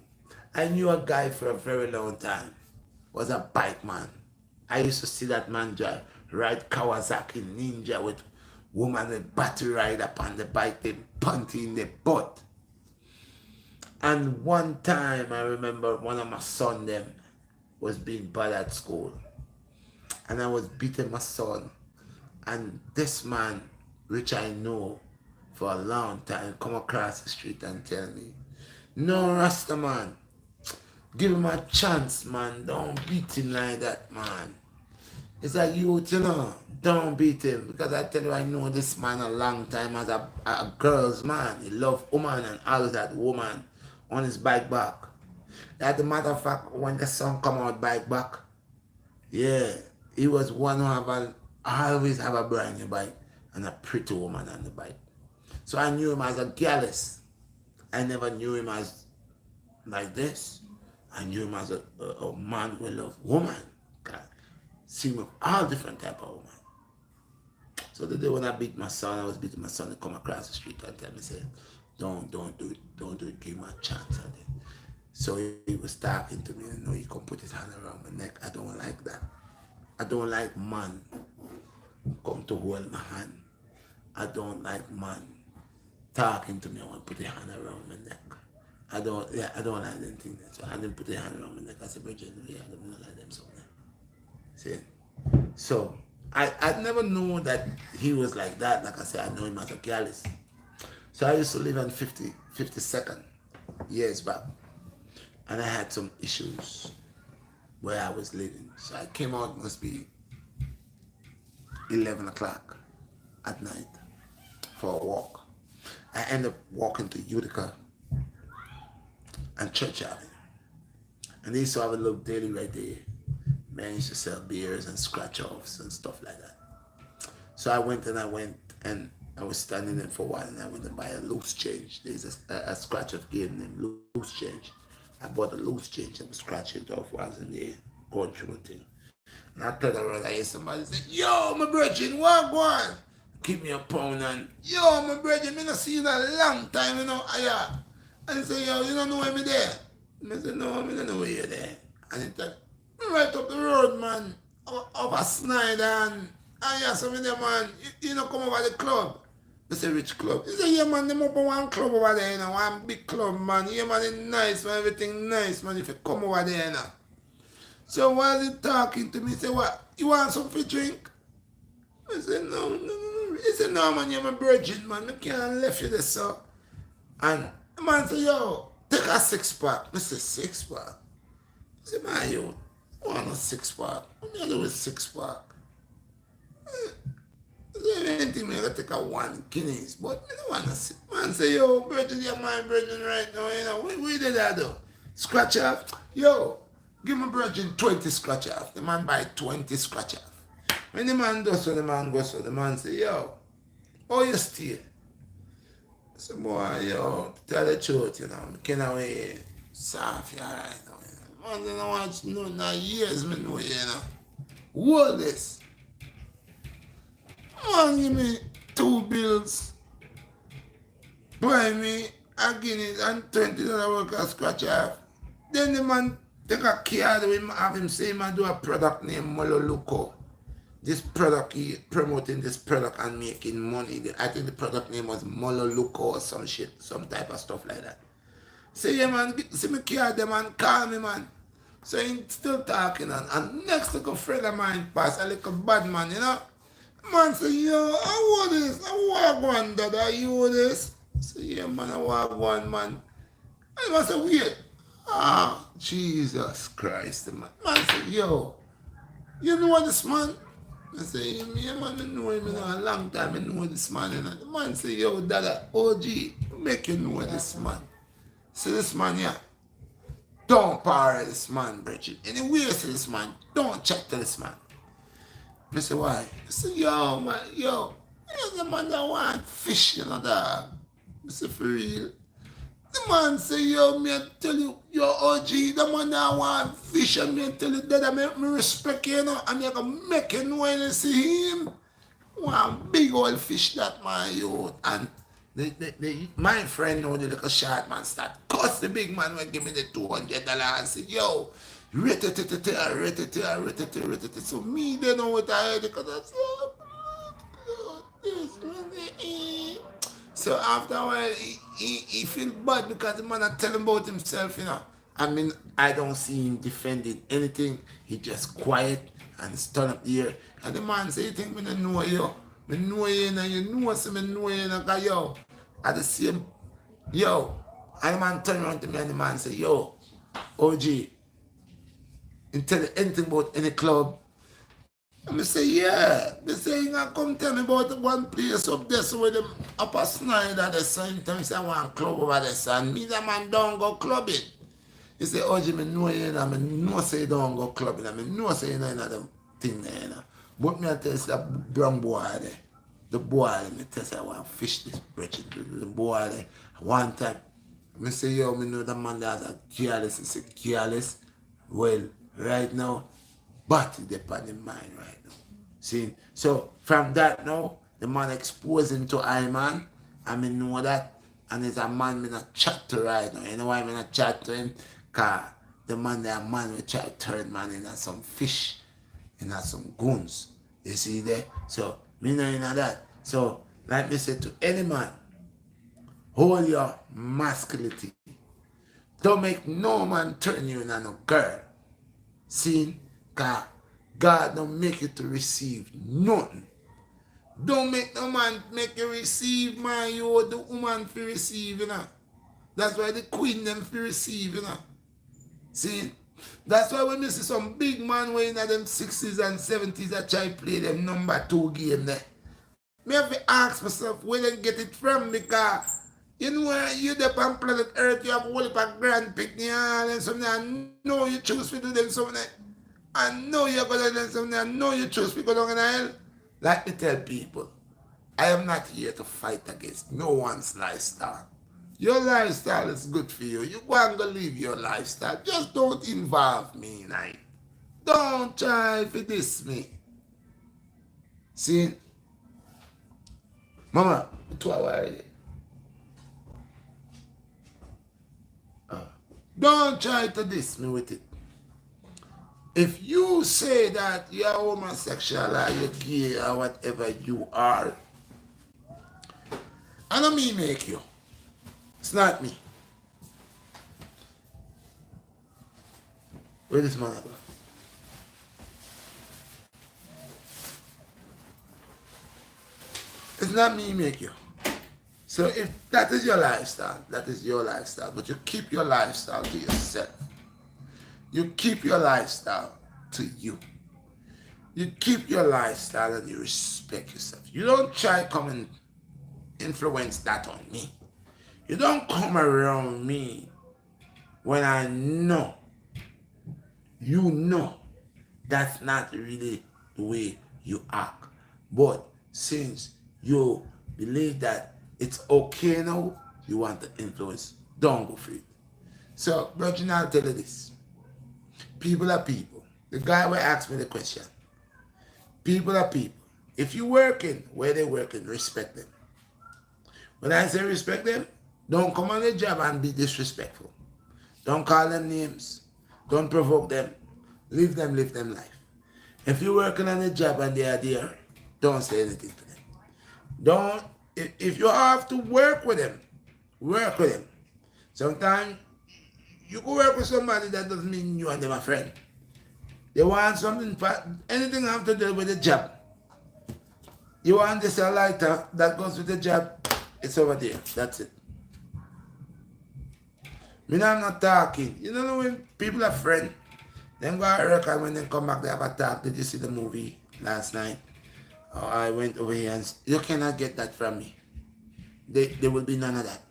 I knew a guy for a very long time, was a bike man. I used to see that man ride Kawasaki Ninja with woman with battery ride up on the bike, they punty in the butt. And one time I remember one of my son them was being bad at school. And I was beating my son. And this man, which I know for a long time, come across the street and tell me, no, Rasta man, give him a chance, man. Don't beat him like that, man. It's like youth, you know, don't beat him. Because I tell you, I know this man a long time as a girl's man. He love woman and always that woman on his bike back. As a matter of fact, when the son come out bike back, yeah, he was one who always have a brand new bike and a pretty woman on the bike. So I knew him as a gallus. I never knew him as like this. I knew him as a man who loved woman. God. See him with all different type of women. So the day when I beat my son, I was beating my son to come across the street and tell me, say, don't do it, don't do it, give him a chance. So he was talking to me, and he come put his hand around my neck. I don't like that. I don't like man come to hold my hand. I don't like man talking to me. I want to put a hand around my neck. I don't like them things. So I didn't put a hand around my neck. I said, Bridget, yeah, I don't like them something. See? So I never knew that he was like that. Like I said, I know him as a gallus. So I used to live on 52nd years back. And I had some issues where I was living. So I came out, must be 11 o'clock at night for a walk. I ended up walking to Utica and Church Avenue. And they used to have a little deli right there. Man used to sell beers and scratch-offs and stuff like that. So I went and I was standing there for a while, and I went to buy a loose change. There's a scratch-off game named Loose Change. I bought a loose change and was scratching it off while I was in there going through the thing. And I turned around, I hear somebody say, yo, my brethren, what going? Keep me a pound and, yo, my brethren, I not see you in a long time, you know. And he said, yo, you don't know me there? I said, no, I don't know where you're there. And he said, right up the road, man, over Snyder and some of them, man, you know, come over the club. I said, which club? He said, yeah, man, them up on one club over there, you know, one big club, man. Yeah, man, it's nice, man, everything nice, man, if you come over there, you know. So while he talking to me, he said, what, you want something to drink? I said, no. He said, no, man, you're my virgin, man, I can't left you there, so. And the man said, yo, take a 6-pack. I said, 6-pack? I said, man, you want a 6-pack? What do you do with 6-pack? Anything, man, I take a 1 Guinness, but I don't want to sit. Man say, yo, virgin, you're my virgin right now, you know. What did I do? Scratch off? Yo, give my virgin 20 scratch off. The man buy 20 scratch off. When the man does so, the man goes so, the man say, yo, oh, you steal? I say, boy, yo, tell the truth, you know, I can't wait. Soft, you right now. Man, I don't want to know, now years, me know, you know. What this? Man, give me 2 bills, buy me a Guinness and $20 work of scratch off. Then the man take a card with him, have him say, man, do a product named Mololuco. This product, he promoting this product and making money. I think the product name was Mololuco or some shit, some type of stuff like that. Say, yeah, man, see me card, the man, call me, man. So he's still talking, and next little friend of mine pass, a little bad man, you know. Man say, yo, I want this. I want one, Dad. Are you this? I say, yeah, man, I want one, man. And man say, wait. Ah, Jesus Christ, man. Man say, yo, you know this man? I say, yeah, man, I know him in a long time. I know this man. And the man say, yo, Dada, OG, make you know this man. See this man, yeah. Don't power this man, Bridget. Anyway, see this man. Don't chat to this man. I say, why? I say, yo, man, yo, you're the man that want fish, you know, dog. I say, for real. The man say, yo, me I tell you, yo, OG, the man that want fish, and me I tell you that I make me respect you, you know, and I can make you know when you see him. One big old fish that man, yo, and my friend know the little short man start cuss the big man when give me the $200 and say, yo, rate it. So me, they know what I heard because I said, so after a while, he feel bad because the man are telling about himself, you know. I mean, I don't see him defending anything. He just quiet and stand up here. And the man say, you think me don't know you? Me know you, and you know, so me know you, and yo, at the same, yo. And the man turn around to me and the man say, yo, OG, and tell you anything about any club? And I say, yeah. They say, you gonna come tell me about one place up there, so with them upper Snyder, the same time, say, I want club over there, son. Me, that man don't go clubbing. He say, OG, me know you, and I know say you don't go clubbing, and I know say you know another thing there, you know. But me, I tell you, that brown boy there, the boy, let me tell you, I want to fish this bridge. The boy, one time, I say, yo, me know the man that has a careless. He said, careless. Well, right now, but it's upon his mind right now. See? So, from that now, the man exposed him to I man, and me know that, and it's a man me not chat to right now. You know why me not chat to him? Because the man, that man will try to turn man in some fish, in some goons. You see there? So, me know you know that. So, like me say to any man, hold your masculinity. Don't make no man turn you into no girl. See? God don't make you to receive nothing. Don't make no man make you receive, man. You want the woman to receive, you know. That's why the queen them to receive, you know. See? That's why when you see some big man way in them 60s and 70s that try play them number 2 game there. Me have to ask myself where they get it from, because you know you there on planet Earth, you have a whole heap of grand picnic and something. I know you choose to do them something. I know you're gonna do something. I know you choose to go down in hell. Like me tell people, I am not here to fight against no one's lifestyle. Your lifestyle is good for you. You go and go live your lifestyle. Just don't involve me in it. Don't try to diss me. See? Mama, 2 hours already. Don't try to diss me with it. If you say that you're homosexual or you're gay or whatever you are, I don't me make you. It's not me. Where this man go? It's not me make you. So if that is your lifestyle, that is your lifestyle. But you keep your lifestyle to yourself. You keep your lifestyle to you. You keep your lifestyle and you respect yourself. You don't try to come and influence that on me. You don't come around me when I know, you know, that's not really the way you act. But since you believe that it's okay now, you want to influence, don't go for it. So, Virgin, I'll tell you this. People are people. The guy will ask me the question. People are people. If you're working where they're working, respect them. When I say respect them, don't come on the job and be disrespectful. Don't call them names. Don't provoke them. Leave them life. If you're working on a job and they are there, don't say anything to them. Don't, if you have to work with them, work with them. Sometimes you go work with somebody that doesn't mean you and them a friend. They want something, anything have to do with the job. You want this a lighter that goes with the job, it's over there. That's it. Me I'm not talking. You know when people are friends, then go to work and when they come back they have a talk. Did you see the movie last night? Oh, I went over here and you cannot get that from me. There will be none of that.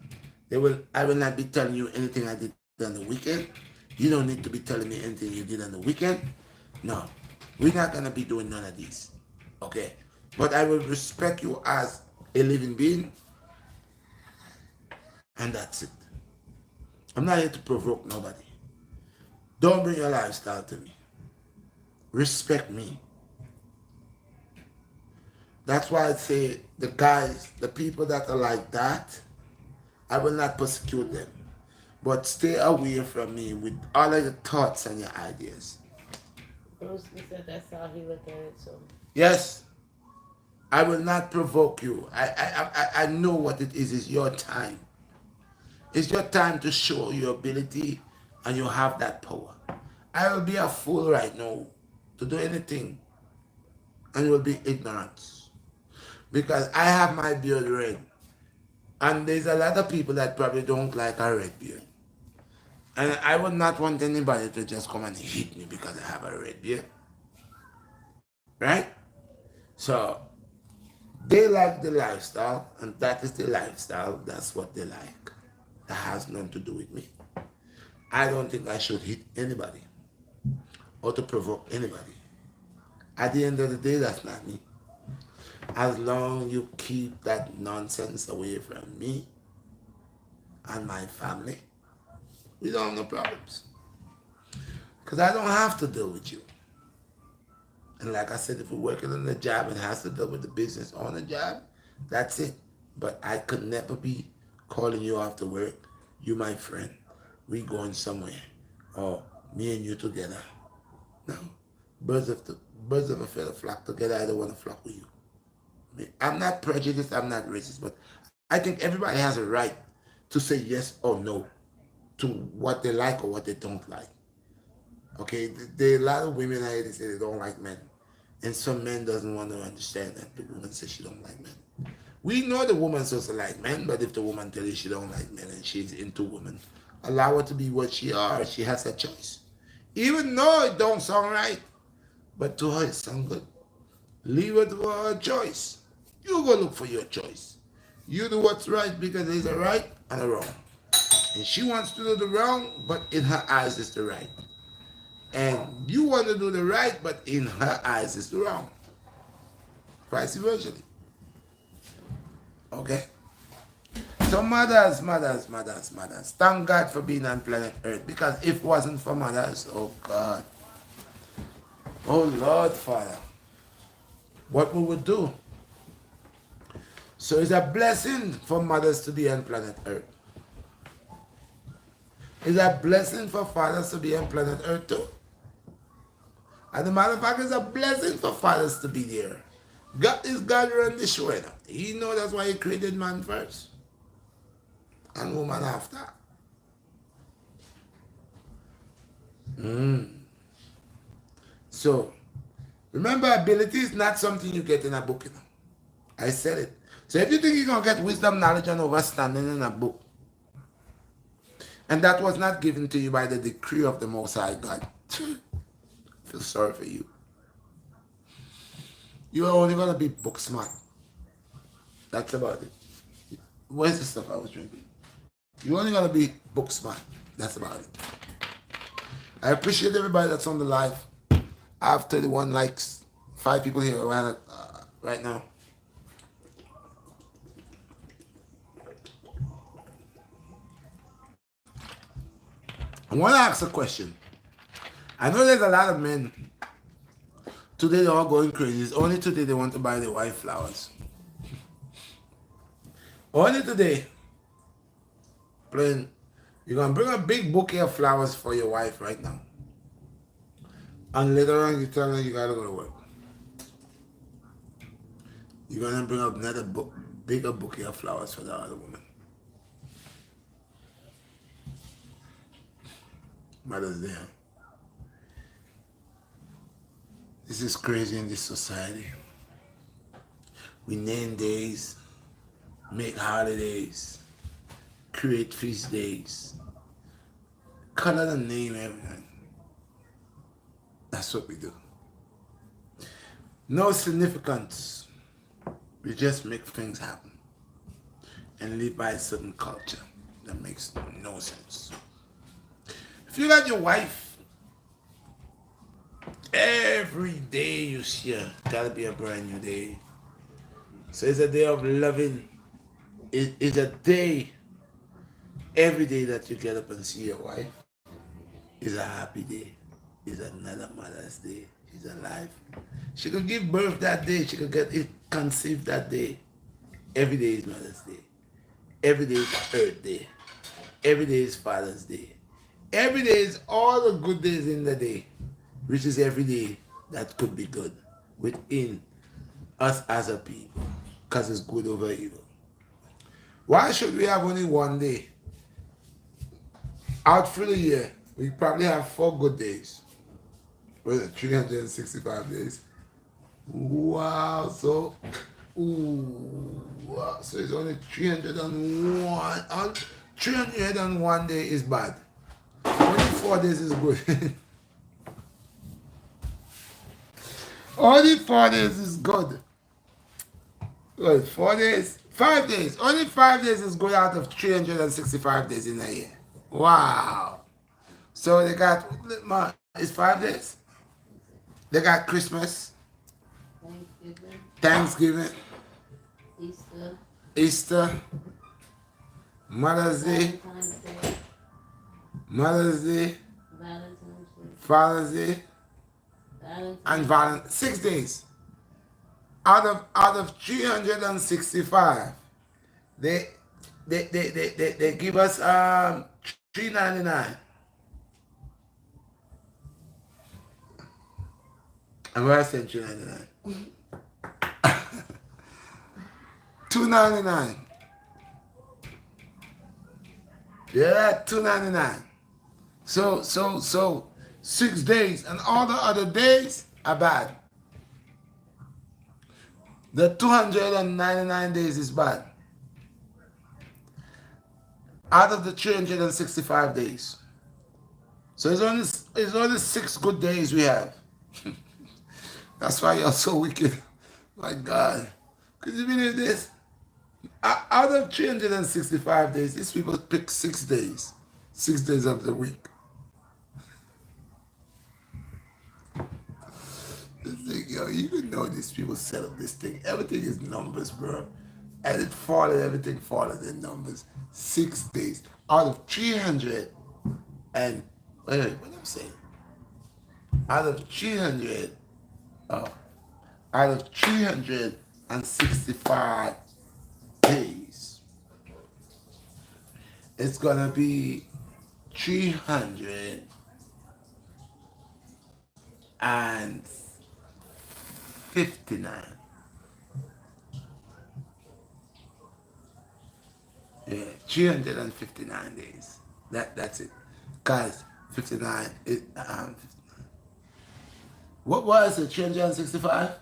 I will not be telling you anything I did on the weekend. You don't need to be telling me anything you did on the weekend. No. We're not gonna be doing none of these. Okay? But I will respect you as a living being. And that's it. I'm not here to provoke nobody. Don't bring your lifestyle to me. Respect me. That's why I say the guys, the people that are like that, I will not persecute them. But stay away from me with all of your thoughts and your ideas. Bruce said that's how he looked at it, so. Yes, I will not provoke you. I know what it is. It's your time. It's your time to show your ability and you have that power. I will be a fool right now to do anything and you will be ignorant. Because I have my beard red. And there's a lot of people that probably don't like a red beard. And I would not want anybody to just come and hit me because I have a red beard. Right? So, they like the lifestyle, and that is the lifestyle. That's what they like. That has nothing to do with me. I don't think I should hit anybody or to provoke anybody. At the end of the day, that's not me. As long you keep that nonsense away from me and my family, we don't have no problems. Because I don't have to deal with you. And like I said, if we're working on the job and has to deal with the business on the job, that's it. But I could never be calling you after work. You my friend. We going somewhere. Or me and you together. No. Birds of the birds of a feather flock together. I don't want to flock with you. I'm not prejudiced, I'm not racist, but I think everybody has a right to say yes or no to what they like or what they don't like. Okay, there are a lot of women out here that say they don't like men, and some men doesn't want to understand that the woman says she don't like men. We know the woman supposed to like men, but if the woman tells you she don't like men and she's into women, allow her to be what she are. She has a choice, even though it don't sound right, but to her it sound good. Leave it to her choice. You go look for your choice. You do what's right because there's a right and a wrong. And she wants to do the wrong, but in her eyes it's the right. And you want to do the right, but in her eyes it's the wrong. Vice versa. Okay? So mothers. Thank God for being on planet Earth. Because if it wasn't for mothers, oh God. Oh Lord Father. What we would do. So it's a blessing for mothers to be on planet Earth. It's a blessing for fathers to be on planet Earth too. As a matter of fact, it's a blessing for fathers to be there. God is God run the show. He knows that's why he created man first. And woman after. So, remember, ability is not something you get in a book. I said it. So if you think you're going to get wisdom, knowledge, and understanding in a book, and that was not given to you by the decree of the Most High God, I feel sorry for you. You're only going to be book smart. That's about it. Where's the stuff I was drinking? You're only going to be book smart. That's about it. I appreciate everybody that's on the live. I have 31 likes. 5 people here right now. I want to ask a question. I know there's a lot of men. Today they're all going crazy. It's only today they want to buy their wife flowers. Only today. Plain. You're going to bring a big bouquet of flowers for your wife right now. And later on you tell her you got to go to work. You're going to bring up another bigger bouquet of flowers for the other woman. Mother's Day. This is crazy in this society. We name days, make holidays, create feast days, color the name, everything. That's what we do. No significance. We just make things happen and live by a certain culture that makes no sense. If you got your wife, every day you see her, gotta be a brand new day. So it's a day of loving. It's a day, every day that you get up and see your wife is a happy day. It's another Mother's Day. She's alive. She could give birth that day. She could get it conceived that day. Every day is Mother's Day. Every day is Earth Day. Every day is Father's Day. Every day is all the good days in the day, which is every day that could be good within us as a people, because it's good over evil. Why should we have only one day? Out through the year, we probably have 4 good days. What is it, 365 days? Wow, so, wow. So it's only 301. 301 day is bad. Only 4 days is good. Only 4 days is good. Good, 4 days? 5 days. Only 5 days is good out of 365 days in a year. Wow. So they got, it's 5 days. They got Christmas, Thanksgiving, Easter, Easter, Mother's Day, Valentine's Day, Mother's Day, Valentine's Day, Father's Day, and Valentine's. 6 days. Out of 365, they give us $3.99. And where I said $3.99? $2.99. Yeah, $2.99. So 6 days, and all the other days are bad. The 299 days is bad. Out of the 365 days. So it's only 6 good days we have. That's why you're so wicked. My God. Could you believe this? Out of 365 days, these people pick 6 days. 6 days of the week. Yo, you know these people set up this thing. Everything is numbers, bro. And everything followed in numbers. 6 days. Out of 300 and wait, what I'm saying? Out of 300, out of 365 days, it's gonna be 359. Yeah, 359 days. That's it. Guys, 59 is what was it? 365?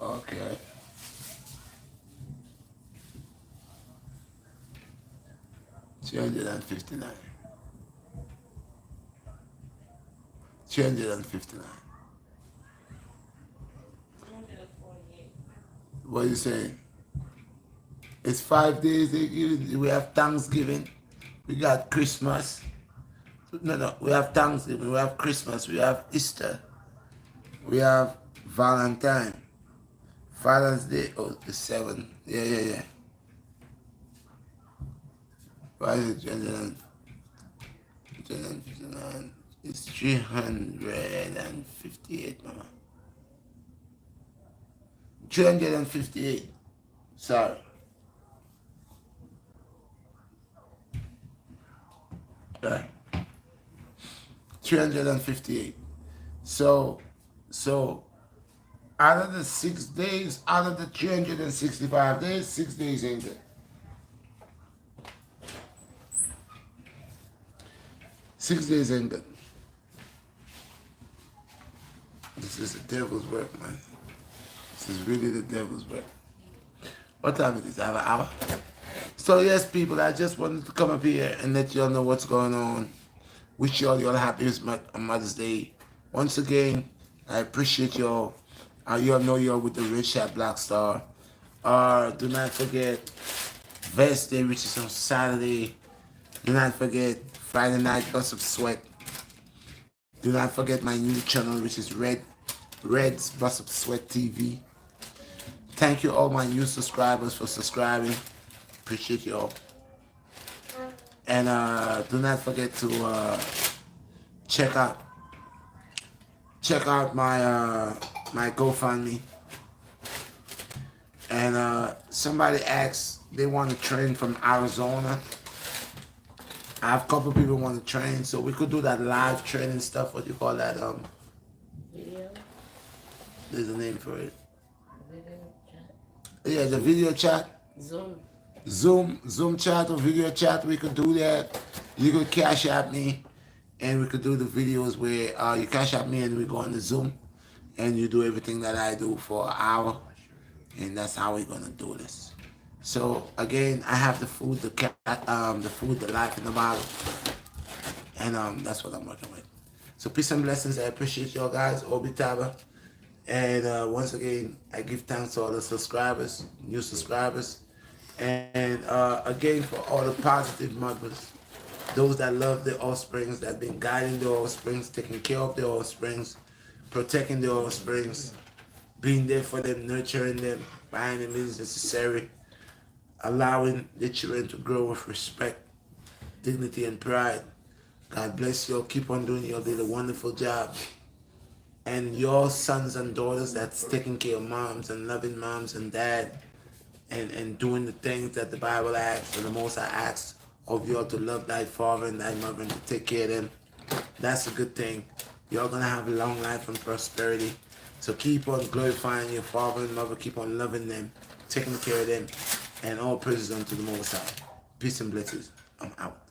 Okay. $359. 359. What are you saying? It's 5 days. We have Thanksgiving. We got Christmas. No. We have Thanksgiving. We have Christmas. We have Easter. We have Valentine. Father's Day. Oh, the 7th. Yeah. Why is it 359? It's 358, mama. 358. Sorry. Right. 358. So out of the 6 days, out of the 365 days, 6 days ain't good. 6 days ain't good. This is the devil's work, man. This is really the devil's work. What time is it? I have an hour? So yes, people, I just wanted to come up here and let you all know what's going on. Wish you all your happiest Mother's Day. Once again, I appreciate you all. You all know you're with the Redshot BlackStar. Do not forget Vest Day, which is on Saturday. Do not forget Friday Night Bust of Sweat. Do not forget my new channel, which is Red's Bust of Sweat TV. Thank you all my new subscribers for subscribing. Appreciate you all. And do not forget to check out my my GoFundMe. And somebody asked they want to train from Arizona. I have a couple people want to train, so we could do that live training stuff. What do you call that? Video. There's a name for it. Video chat. Yeah, the video chat. Zoom chat or video chat. We could do that. You could cash at me, and we could do the videos where you cash at me and we go on the Zoom, and you do everything that I do for an hour, and that's how we're gonna do this. So again, I have the food, the food, the life in the bottle, and that's what I'm working with. So peace and blessings. I appreciate y'all guys, Obi Taba, and once again, I give thanks to all the subscribers, new subscribers, and again for all the positive mothers, those that love their offsprings, that been guiding their offsprings, taking care of their offsprings. protecting the offsprings, being there for them, nurturing them by any means necessary, allowing the children to grow with respect, dignity, and pride. God bless you all. Keep on doing your little wonderful job. And your sons and daughters that's taking care of moms and loving moms and dad and doing the things that the Bible asks and the Most High asks of you all to love thy father and thy mother and to take care of them. That's a good thing. You're going to have a long life and prosperity. So keep on glorifying your father and mother. Keep on loving them, taking care of them. And all praises unto the Most High. Peace and blessings. I'm out.